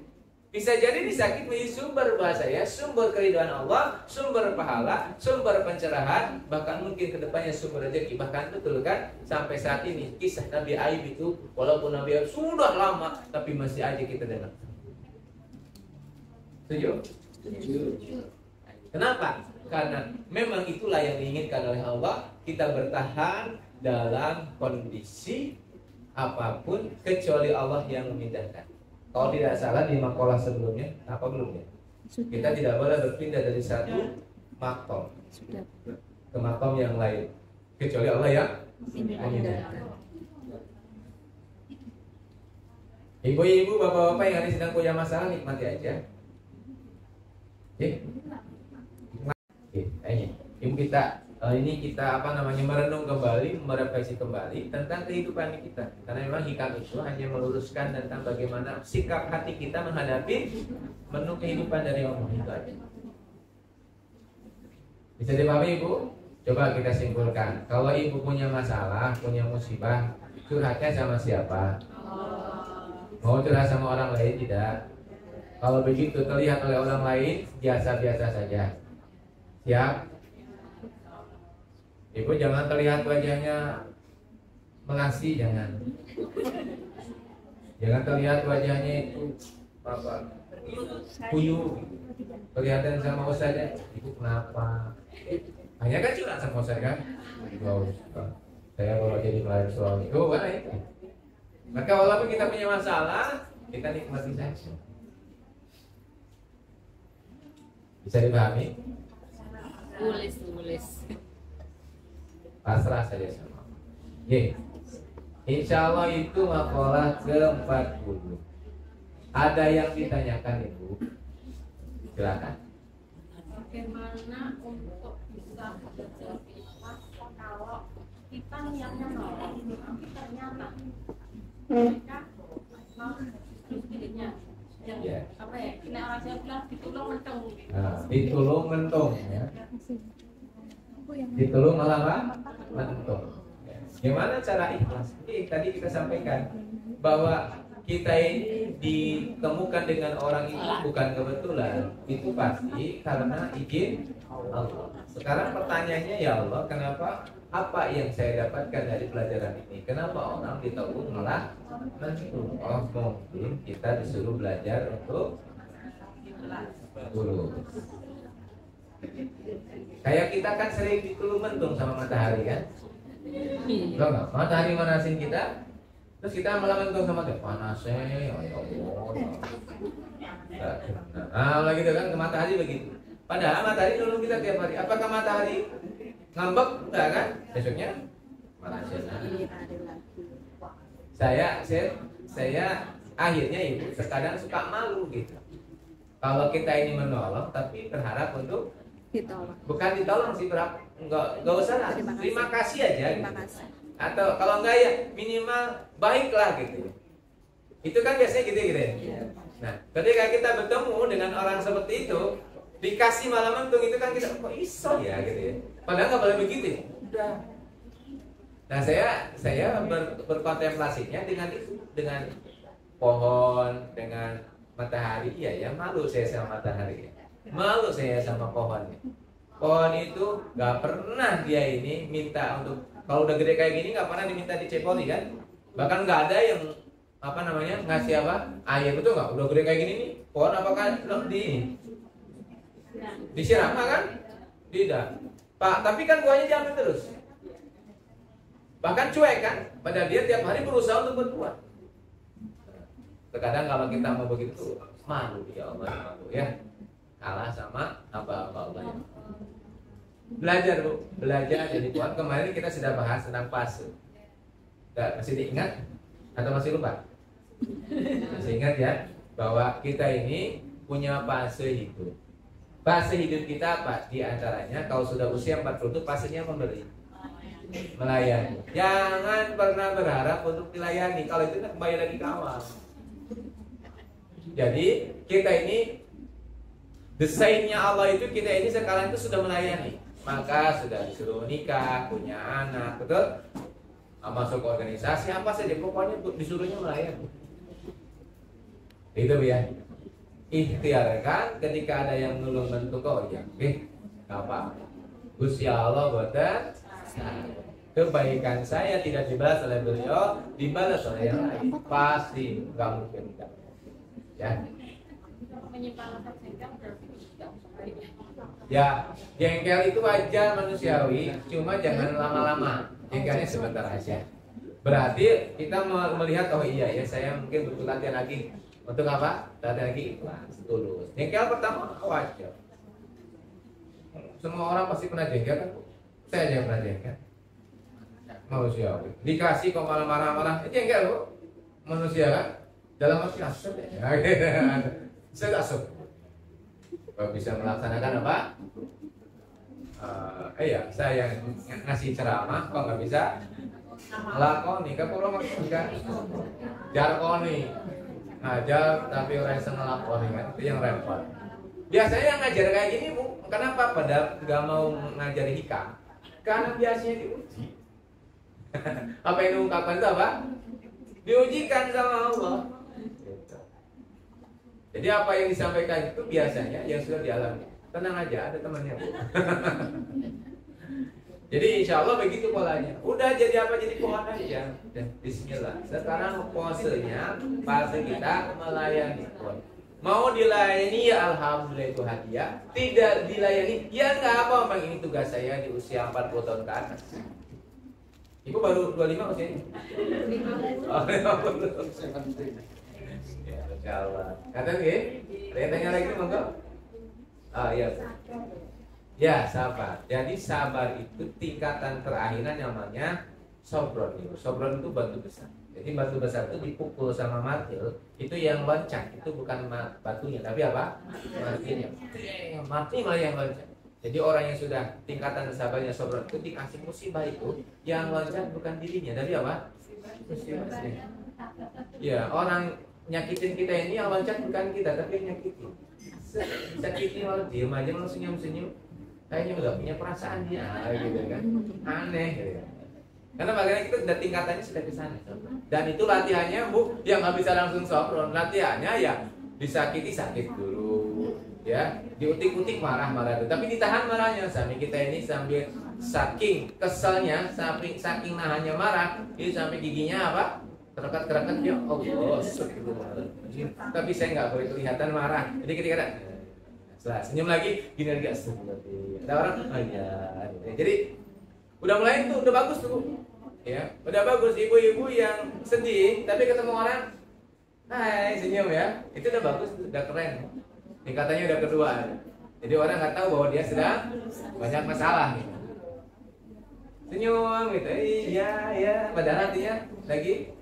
Bisa jadi disakit menjadi sumber bahasa ya, sumber keridhaan Allah, sumber pahala, sumber pencerahan, bahkan mungkin kedepannya sumber rezeki. Bahkan betul kan, sampai saat ini kisah Nabi Ayub itu, walaupun Nabi Ayub sudah lama, tapi masih aja kita dengar. Setuju? Kenapa? Karena memang itulah yang diinginkan oleh Allah. Kita bertahan dalam kondisi apapun kecuali Allah yang memindahkan. Kalau tidak salah di makalah sebelumnya, apa belum ya? Kita tidak boleh berpindah dari satu makom ke makom yang lain kecuali Allah yang memindahkan. Ibu-ibu, bapak-bapak yang sedang punya masalah, nikmati aja. Ibu kita merenung kembali, merefleksi kembali tentang kehidupan kita. Karena memang hikam itu hanya meluruskan tentang bagaimana sikap hati kita menghadapi menu kehidupan dari Allah itu aja. Bisa dipahami ibu? Coba kita simpulkan. Kalau ibu punya masalah, punya musibah, curhatnya sama siapa? Mau curhat sama orang lain tidak? Kalau begitu terlihat oleh orang lain biasa-biasa saja. Siap? Ibu jangan terlihat wajahnya mengasih, jangan. Jangan terlihat wajahnya itu kuyu. Kelihatan sama ustaznya, ibu kenapa? Hanya kan curhat sama ustaz kan? Saya baru jadi melayani suami. Oh, mana itu? Maka walaupun kita punya masalah, kita nikmati saja. Bisa dipahami? Tulis. Pasrah saja sama Allah. Insya Allah itu makalah ke-40. Ada yang ditanyakan ibu? Silakan. Bagaimana untuk bisa belajar ikhlas kalau kita niatnya nolong, tapi ternyata mereka mau terus dirinya yang apa ya? Kena orang saya bilang ditulung mentung. Ditulung mentung ya. Ditulung malah mentung. Gimana cara ikhlas? Tadi kita sampaikan bahwa kita ini ditemukan dengan orang itu bukan kebetulan, itu pasti karena izin Allah. Sekarang pertanyaannya, ya Allah, kenapa apa yang saya dapatkan dari pelajaran ini? Kenapa orang ditolong malah mentung? Oh, mungkin kita disuruh belajar untuk tulus. Kayak kita kan sering ditulung mentung sama matahari kan? Betul nggak? Matahari manasin kita, terus kita malah mentung sama dia panasnya, ya Allah. Nah, gitu kan ke matahari begitu. Padahal matahari nolong kita tiap hari. Apakah matahari ngambek? Enggak kan? Besoknya manasin. Saya akhirnya itu terkadang suka malu gitu. Kalau kita ini menolong, tapi berharap untuk ditolong. bukan ditolong sih, berharap nggak usah lah. Terima kasih aja. Terima Gitu. kasih. Atau kalau enggak ya minimal baiklah gitu. Itu kan biasanya gitu ya. Nah, ketika kita bertemu dengan orang seperti itu, dikasih malah mentung itu kan kita kok iso ya gitu ya. Padahal nggak boleh begitu. Udah. Nah, saya berkontemplasinya dengan itu, dengan pohon, dengan matahari. Iya ya, malu saya sama matahari. Malu saya sama pohonnya. Pohon itu nggak pernah dia ini minta untuk, kalau udah gede kayak gini nggak pernah diminta dicepoli kan? Bahkan nggak ada yang ngasih air, betul nggak? Udah gede kayak gini nih, pohon apakah disiram kan? Tidak. Pak, tapi kan buahnya diambil terus. Bahkan cuek kan? Padahal dia tiap hari berusaha untuk berbuah. Terkadang kalau kita mau begitu, malu ya Allah, malu ya. Kalah sama apa-apa Allah. Belajar Bu, belajar jadi kuat. Kemarin kita sudah bahas tentang fase. Masih diingat atau masih lupa? Masih ingat ya bahwa kita ini punya fase hidup. Fase hidup kita apa? Di antaranya kalau sudah usia 40 itu fasenya memberi, melayani. Jangan pernah berharap untuk dilayani. Kalau itu kembali lagi ke awal. Jadi kita ini desainnya Allah itu kita ini sekarang itu sudah melayani. Maka sudah disuruh nikah, punya anak, betul? Masuk organisasi apa saja, pokoknya disuruhnya melayani. Itu ya. Ikhtiarkan ketika ada yang nulung bentuk kau ya. Apa? Gusti Allah boten kebaikan saya tidak dibalas oleh beliau, dibalas oleh yang lain. Pasti nggak mungkin tidak. Ya. Menyimpan rasa jengkel berarti tidak baik. Ya, jengkel itu wajar manusiawi, cuma jangan lama-lama. Jengkelnya sebentar aja. Berarti kita melihat oh iya ya saya mungkin butuh latihan lagi. Untuk apa? Latihan lagi ikhlas, tulus. Jengkel pertama wajar. Semua orang pasti pernah jengkel kan? Saya aja yang pernah jengkel. Manusiawi. Dikasih kok malah marah-marah, jengkel Bu. Manusia kan? Dalam arti asap ya. Saya asap. Bisa melaksanakan apa? Iya, saya yang ngasih ceramah kok nggak bisa lakoni, kapuro maksudnya jarkoni, ngajar tapi orang yang ngelakoni kan itu yang repot. Biasanya yang ngajar kayak gini Bu, kenapa pada nggak mau ngajar hikam? Karena biasanya diuji. Apa yang diungkapkan itu apa? Diujikan sama Allah. Jadi apa yang disampaikan itu biasanya yang sudah dialami. Tenang aja, ada temannya Bu. Jadi insya Allah begitu polanya. Udah jadi apa jadi pohon aja. Dan Bismillah. Sekarang posenya fase kita melayani pohon. Mau dilayani ya alhamdulillah itu hadiah. Tidak dilayani ya nggak apa. Memang ini tugas saya di usia 40 tahun ke atas. Ibu baru 25 usianya? 50. Oh, 50. Ya, insya Allah. Kata nggih? Ada yang tanya lagi monggo? Oh iya. Ya sabar. Jadi sabar itu tingkatan terakhiran namanya sobron. Sobron itu batu besar. Jadi batu besar itu dipukul sama martil, itu yang loncat. Itu bukan batunya, tapi apa? Martilnya. Martil malah yang loncat. Jadi orang yang sudah tingkatan sabarnya sobron itu dikasih musibah itu, yang loncat bukan dirinya, tapi apa? Musibahnya. Ya orang nyakitin kita ini yang loncat bukan kita, tapi yang nyakitin. Sakitin malah diem aja malah senyum-senyum. Kayaknya udah punya perasaan dia, gitu kan? Aneh, gitu. Karena bagaimana kita sudah tingkatannya sudah ke sana. Dan itu latihannya Bu, yang nggak bisa langsung sobron. Latihannya ya disakiti sakit dulu, ya diutik-utik marah-marah itu. Tapi ditahan marahnya sampai kita ini sambil saking keselnya, saking nahannya marah, ini sampai giginya apa? Kerekat-kerekat ya Allah. Tapi saya nggak boleh kelihatan marah. Jadi ketika Senyum lagi, gini lagi astagfirullahaladzim. Ada orang, oh iya. Jadi udah mulai tuh, udah bagus tuh. Ya, udah bagus. Ibu-ibu yang sedih tapi ketemu orang, hai, senyum ya. Itu udah bagus, udah keren. Ini katanya udah kedua. Jadi orang nggak tahu bahwa dia sedang banyak masalah gitu. Senyum gitu, iya ya. Padahal hatinya lagi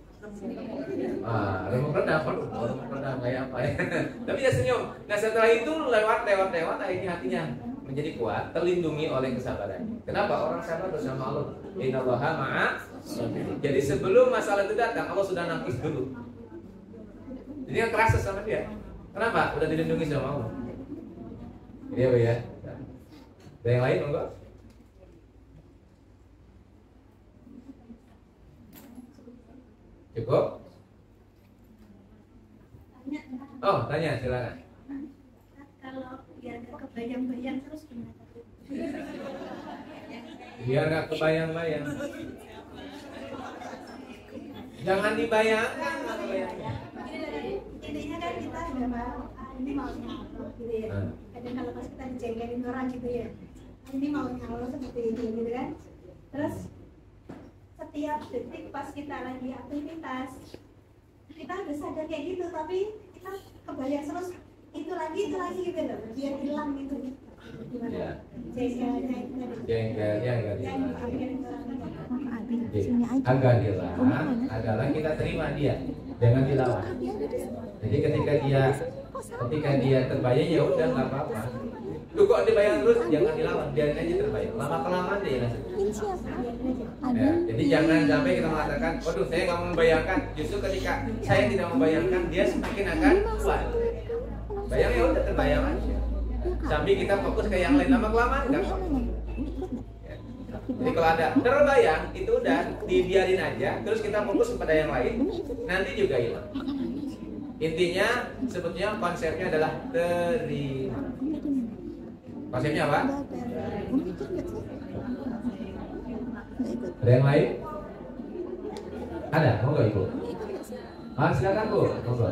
remuk redam, kayak apa ya? Tapi dia senyum. Nah setelah itu lewat akhirnya hatinya menjadi kuat, terlindungi oleh kesabaran. Kenapa? Orang sabar bersama Allah. Innallaha ma'a. Jadi sebelum masalah itu datang, Allah sudah nangkis dulu. Jadi nggak kerasa sama dia. Kenapa? Udah dilindungi sama Allah. Iya Bu ya. Ada yang lain enggak? Cukup? Oh, tanya silakan. Kalau biar nggak kebayang-bayang terus gimana? Biar nggak kebayang-bayang. Jangan dibayangkan, nggak kebayang. Intinya kan kita udah mau ini maunya Allah gitu ya. Kadang kalau pas kita dijengkelin orang gitu ya, ini maunya Allah seperti ini gitu kan. Terus setiap detik pas kita lagi aktivitas, kita udah sadar kayak gitu, tapi kita kebayang terus itu lagi gitu loh, biar hilang gitu. Gimana? Ya. Jengkelnya itu tadi. Jengkelnya agar Yang hilang. dijengkelin orang gitu. Agar hilang adalah kita terima dia, jangan dilawan. Jadi ketika dia terbayang ya udah nggak apa-apa. Tuh kok dibayang terus, jangan dilawan, biarin aja terbayang. Lama kelamaan dia hilang. Ya, jadi jangan sampai kita mengatakan, waduh saya nggak membayangkan. Justru ketika saya tidak membayangkan, dia semakin akan kuat. Bayang ya udah terbayang aja. Sampai kita fokus ke yang lain, lama kelamaan nggak apa-apa. Ya. Jadi kalau ada terbayang itu udah dibiarin aja, terus kita fokus kepada yang lain, nanti juga hilang. Intinya sebetulnya konsepnya adalah terima. Konsepnya apa? Ada yang lain? Ada? Mau nggak Ibu? Silakan Bu. Monggo.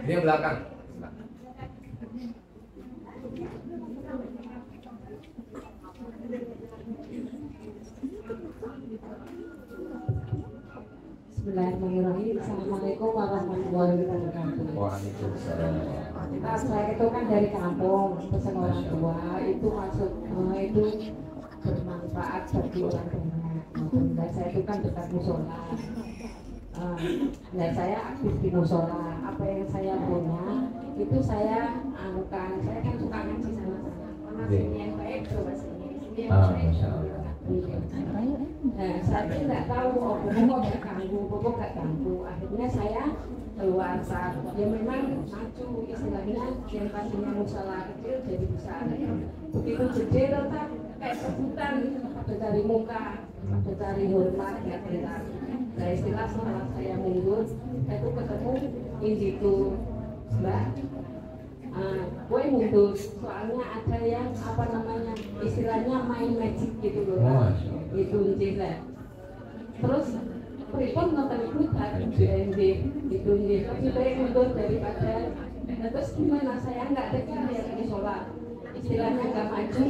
Ini yang belakang. Bismillahirrahmanirrahim. Assalamualaikum warahmatullahi wabarakatuh. Waalaikumsalam. Nah, saya itu kan dari kampung, pesan orang tua itu masuk itu bermanfaat bagi orang banyak. Dan saya itu kan dekat musola. Dan saya aktif di musola. Apa yang saya punya itu saya anukan. Saya kan suka ngaji sama-sama. Karena sini yang baik coba sini yang baik. Nah, saya tidak tahu, pokok gak ganggu. Akhirnya saya keluar saat ya memang maju istilahnya yang tadinya musola kecil jadi besar. Begitu gede tetap kayak rebutan, ada cari muka, ada cari hormat, ya benar. Nah istilah setelah saya mundur, saya itu ketemu indiku, Mbak. Gue mundur, soalnya ada yang apa namanya istilahnya main magic gitu loh, itu njih. Terus pripun nonton ikutan itu njih, tapi saya mundur daripada. Terus gimana saya nggak tega ya di sholat, istilahnya nggak maju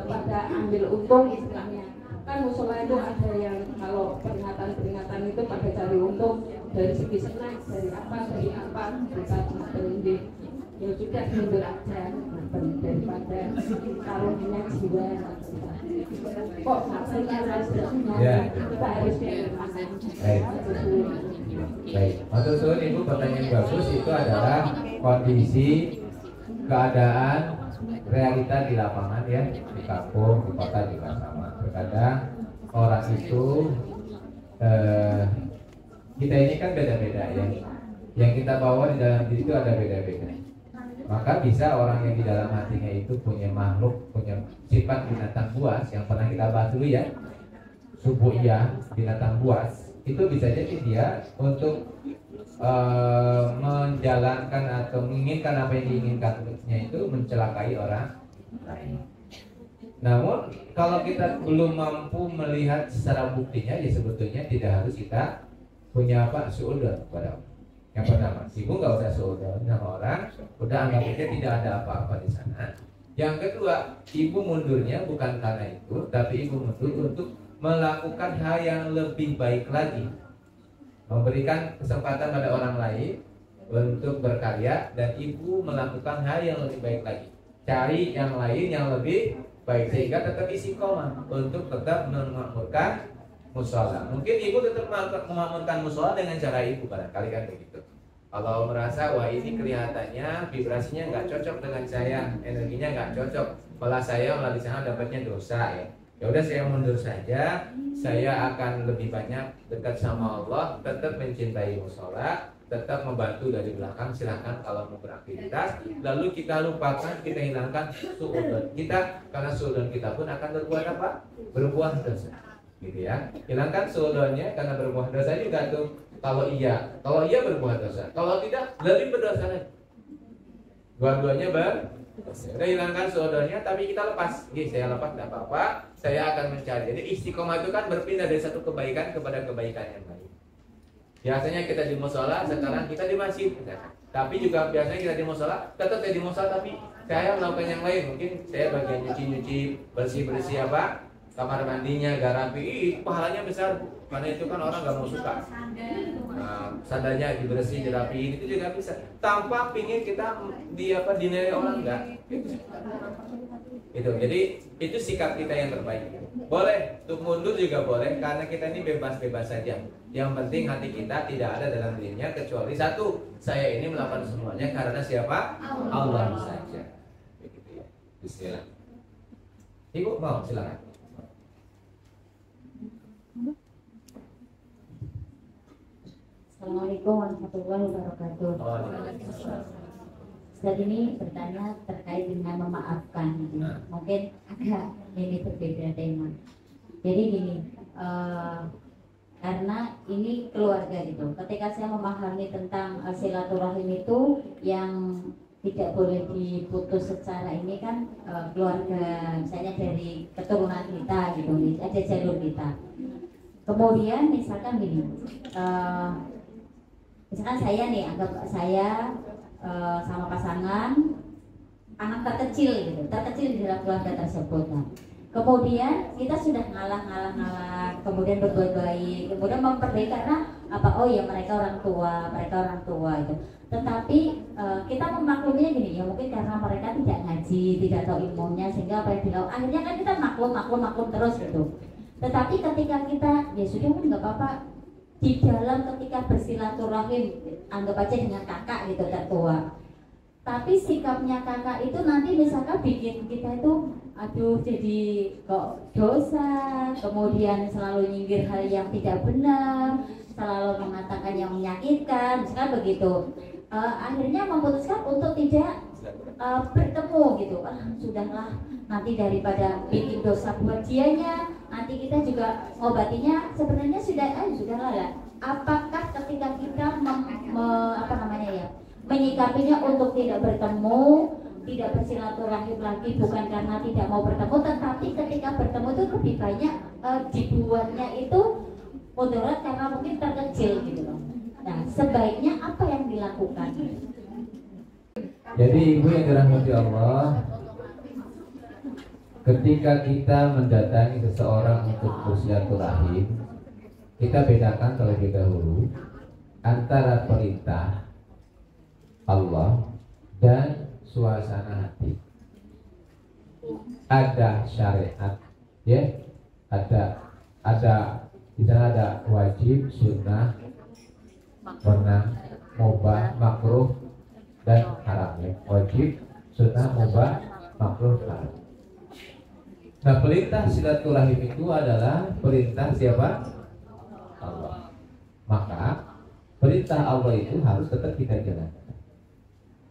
pada ambil untung istilahnya. Kan musola itu ada yang kalau peringatan itu pada cari untung dari segi senang, dari apa kita berhenti. Ya sudah mundur aja daripada taruhnya jiwa. Kok maksudnya kita harus Baik, maksud saya Ibu pertanyaan bagus itu adalah kondisi keadaan realita di lapangan ya, di kampung, di kota juga sama. Terkadang orang itu kita ini kan beda-beda ya. Yang kita bawa di dalam diri itu ada beda-beda. Maka bisa orang yang di dalam hatinya itu punya makhluk, punya sifat binatang buas yang pernah kita bahas dulu ya, subuhiyah, binatang buas. Itu bisa jadi dia untuk menjalankan atau menginginkan apa yang diinginkannya itu mencelakai orang lain. Namun kalau kita belum mampu melihat secara buktinya, ya sebetulnya tidak harus kita punya apa? Suudzon kepada Allah. Yang pertama, ibu nggak usah suudzon sama orang, udah anggap aja tidak ada apa-apa di sana. Yang kedua, ibu mundurnya bukan karena itu, tapi ibu mundur untuk melakukan hal yang lebih baik lagi, memberikan kesempatan pada orang lain untuk berkarya, dan ibu melakukan hal yang lebih baik lagi, cari yang lain yang lebih baik sehingga tetap istiqomah untuk tetap memakmurkan musola. Mungkin ibu tetap memakmurkan musola dengan cara ibu, barangkali kan begitu. Kalau merasa wah ini kelihatannya vibrasinya nggak cocok dengan saya, energinya nggak cocok, malah saya malah di sana dapatnya dosa ya. Ya udah saya mundur saja, saya akan lebih banyak dekat sama Allah, tetap mencintai musola, tetap membantu dari belakang, silahkan kalau mau beraktivitas. Lalu kita lupakan, kita hilangkan suudzon kita, karena suudzon kita pun akan berbuat apa? Berbuah dosa, gitu ya. Hilangkan suudzonnya karena berbuah dosa juga tuh. Kalau iya berbuah dosa, kalau tidak lebih berdosa lagi. Dua-duanya berdosa. Udah hilangkan suudzonnya, tapi kita lepas. Saya lepas tidak apa-apa, saya akan mencari. Jadi istiqomah itu kan berpindah dari satu kebaikan kepada kebaikan yang lain. Biasanya kita di musola, sekarang kita di masjid. Tapi juga biasanya kita di musola, tetap saya di musola, tapi saya melakukan yang lain. Mungkin saya bagian nyuci-nyuci, bersih-bersih apa, kamar mandinya, garapi, pahalanya besar. Karena itu kan orang nggak mau suka. Sandalnya dibersih, dirapiin, itu juga bisa. Tanpa pingin kita dinilai orang enggak. Itu. Jadi itu sikap kita yang terbaik. Boleh, untuk mundur juga boleh, karena kita ini bebas-bebas saja. Yang penting hati kita tidak ada dalam dirinya kecuali satu, saya ini melakukan semuanya karena siapa? Allah saja. Begitu ya. Bismillah. Ibu mau silakan. Assalamualaikum warahmatullahi wabarakatuh. Saat ini bertanya terkait dengan memaafkan. Mungkin agak ini berbeda tema. Jadi gini, karena ini keluarga gitu. Ketika saya memahami tentang silaturahim itu yang tidak boleh diputus secara ini kan keluarga, misalnya dari keturunan kita gitu, ada jalur kita. Kemudian misalkan gini. Misalkan saya nih, anggap saya sama pasangan anak terkecil gitu, terkecil di dalam keluarga tersebut. Nah, kemudian kita sudah ngalah, kemudian berbuat baik, kemudian memperbaiki karena apa? Oh ya mereka orang tua itu. Tetapi kita memakluminya gini, ya mungkin karena mereka tidak ngaji, tidak tahu ilmunya, sehingga apa yang dilakukan akhirnya kan kita maklum terus gitu. Tetapi ketika kita ya sudah pun nggak apa-apa. Di dalam ketika bersilaturahim, anggap aja dengan kakak gitu tertua. Tapi sikapnya kakak itu nanti misalkan bikin kita itu aduh jadi kok dosa, kemudian selalu nyinggir hal yang tidak benar, selalu mengatakan yang menyakitkan, misalkan begitu. Akhirnya memutuskan untuk tidak bertemu gitu. Sudahlah, nanti daripada bikin dosa buat dianya, nanti kita juga ngobatinya sebenarnya sudahlah lah. Apakah ketika kita menyikapinya untuk tidak bertemu, tidak bersilaturahim lagi bukan karena tidak mau bertemu, tetapi ketika bertemu itu lebih banyak dibuatnya itu mudarat karena mungkin terkecil gitu loh. Nah, sebaiknya apa yang dilakukan? Jadi ibu yang dirahmati Allah, ketika kita mendatangi seseorang untuk bersilaturahim, kita bedakan terlebih dahulu antara perintah Allah dan suasana hati. Ada syariat, ya, ada di sana ada wajib, sunnah, pernah, mubah, makruh, dan haram, ya. Wajib, sunnah, mubah, makruh, haram. Nah, perintah silaturahim itu adalah perintah siapa? Allah. Maka perintah Allah itu harus tetap kita jalankan.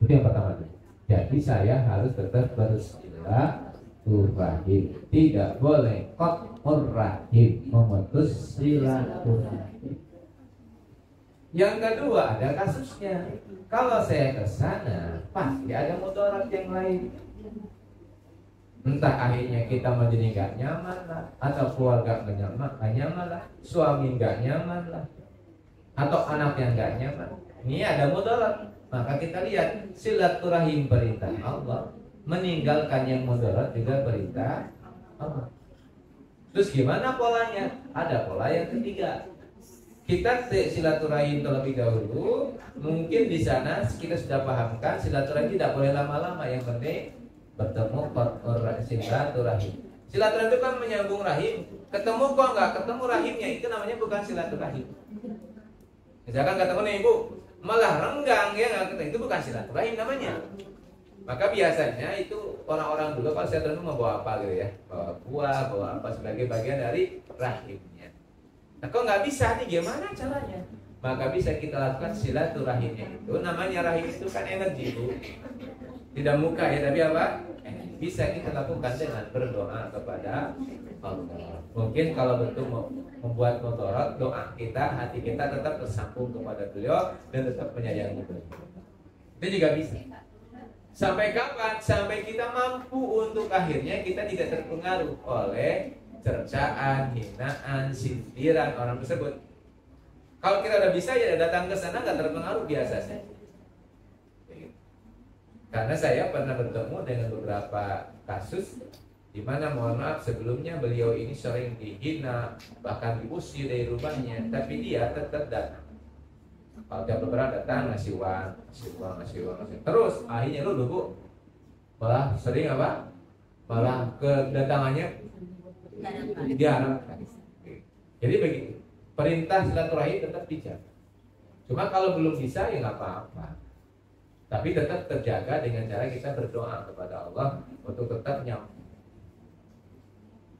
Itu yang pertama. Jadi saya harus tetap bersilaturahim. Tidak boleh qat'ur rahim, memutus silaturahim. Yang kedua ada kasusnya. Kalau saya ke sana, pasti ada mudarat yang lain. Entah akhirnya kita menjadi gak nyaman lah, atau keluarga gak nyaman lah, suami gak nyaman lah, atau anak yang nggak nyaman, ini ada mudarat. Maka kita lihat silaturahim perintah Allah, meninggalkan yang mudarat juga perintah Allah. Terus gimana polanya? Ada pola yang ketiga. Kita silaturahim terlebih dahulu. Mungkin di sana kita sudah pahamkan silaturahim tidak boleh lama-lama, yang penting bertemu silaturahim. Silaturahim itu kan menyambung rahim. Ketemu kok nggak ketemu rahimnya, itu namanya bukan silaturahim. Misalkan ketemu nih ibu, malah renggang ya nggak ketemu, itu bukan silaturahim namanya. Maka biasanya itu orang-orang dulu kalau silaturahim itu membawa apa gitu ya, bawa buah, bawa apa sebagai bagian dari rahimnya. Nah kok nggak bisa nih, gimana caranya? Maka bisa kita lakukan silaturahimnya itu. Namanya rahim itu kan energi bu, tidak muka ya, tapi apa? Bisa kita lakukan dengan berdoa kepada Allah. Mungkin kalau betul mau membuat mudarat, doa kita, hati kita tetap tersambung kepada beliau dan tetap menyayangi beliau. Itu juga bisa. Sampai kapan? Sampai kita mampu untuk akhirnya kita tidak terpengaruh oleh cercaan, hinaan, sindiran orang tersebut. Kalau kita udah bisa ya datang ke sana nggak terpengaruh biasa saja. Karena saya pernah bertemu dengan beberapa kasus di mana mohon maaf sebelumnya beliau ini sering dihina, bahkan diusir dari rumahnya, tapi dia tetap datang. Kalau tiap lebaran datang ngasih uang. Terus akhirnya lu bu, malah sering apa? Malah kedatangannya diharapkan. Jadi begitu. Perintah silaturahim tetap dijaga. Cuma kalau belum bisa ya nggak apa-apa. Tapi tetap terjaga dengan cara kita berdoa kepada Allah untuk tetap nyambung.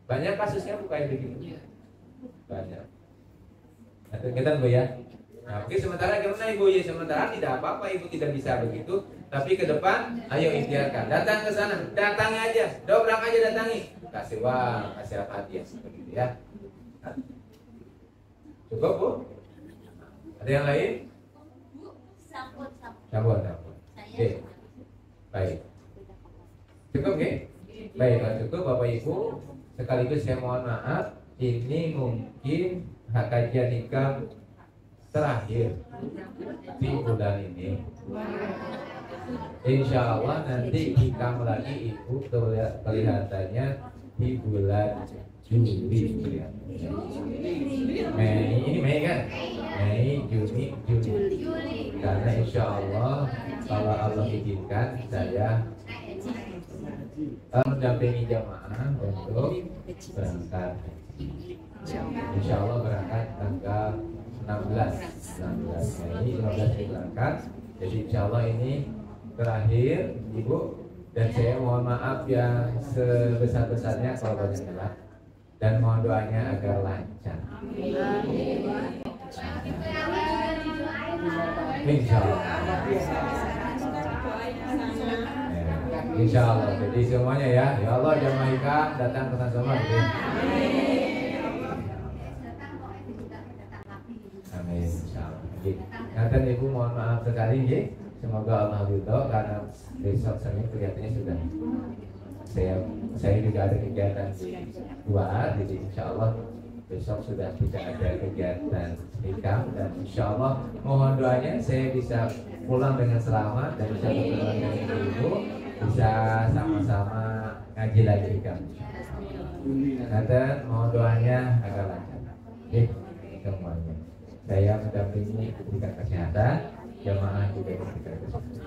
Banyak kasusnya bukan begitu. Banyak. Nah, kita bu ya. Nah, oke, sementara gimana ibu ya? Sementara tidak apa-apa ibu tidak bisa begitu. Tapi ke depan, ayo ikhtiarkan. Datang ke sana, datangi aja, dobrak aja datangi. Kasih uang, kasih apa hadiah begitu ya. Nah. Cukup bu? Ada yang lain? Sambut. Oke, baik. Cukup nggih? Baik, kalau cukup Bapak Ibu, sekaligus saya mohon maaf, ini mungkin hak kajian nikah terakhir di bulan ini. Insya Allah nanti hikam lagi Ibu kelihatannya di bulan Juli. Mei, ini Mei kan? Mei, Juni, Juli. Karena insya Allah kalau Allah izinkan saya mendampingi jamaah untuk berangkat. Insya Allah berangkat tanggal 16 Mei, 15 berangkat. Jadi insya Allah ini terakhir Ibu, dan saya mohon maaf yang sebesar-besarnya kalau banyak salah, dan mohon doanya agar lancar. Insya Allah. Insya Allah. Jadi semuanya ya, ya Allah jamaah hikam datang ke sana semua. Amin. Insya Allah. Nanti Ibu mohon maaf sekali ya. Semoga Allah ridho karena besok Senin kelihatannya sudah saya juga ada kegiatan di luar, jadi insya Allah besok sudah tidak ada kegiatan hikam, dan insya Allah mohon doanya saya bisa pulang dengan selamat dan bisa bertemu dengan Ibu, bisa sama-sama ngaji lagi hikam. Nanti mohon doanya agar lancar. Semuanya. Saya mendampingi diberikan kesehatan, jamaah juga diberikan kesehatan.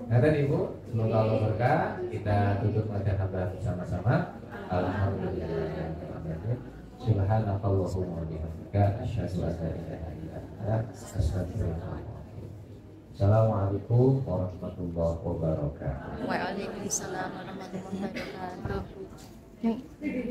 Nanti Ibu, semoga Allah berkah. Kita tutup bacaan bersama-sama. Alhamdulillah. Subhanakallahumma wa bihamdika asyhadu an la ilaha illa anta astaghfiruka. Assalamualaikum warahmatullahi wabarakatuh. Waalaikumsalam warahmatullahi wabarakatuh.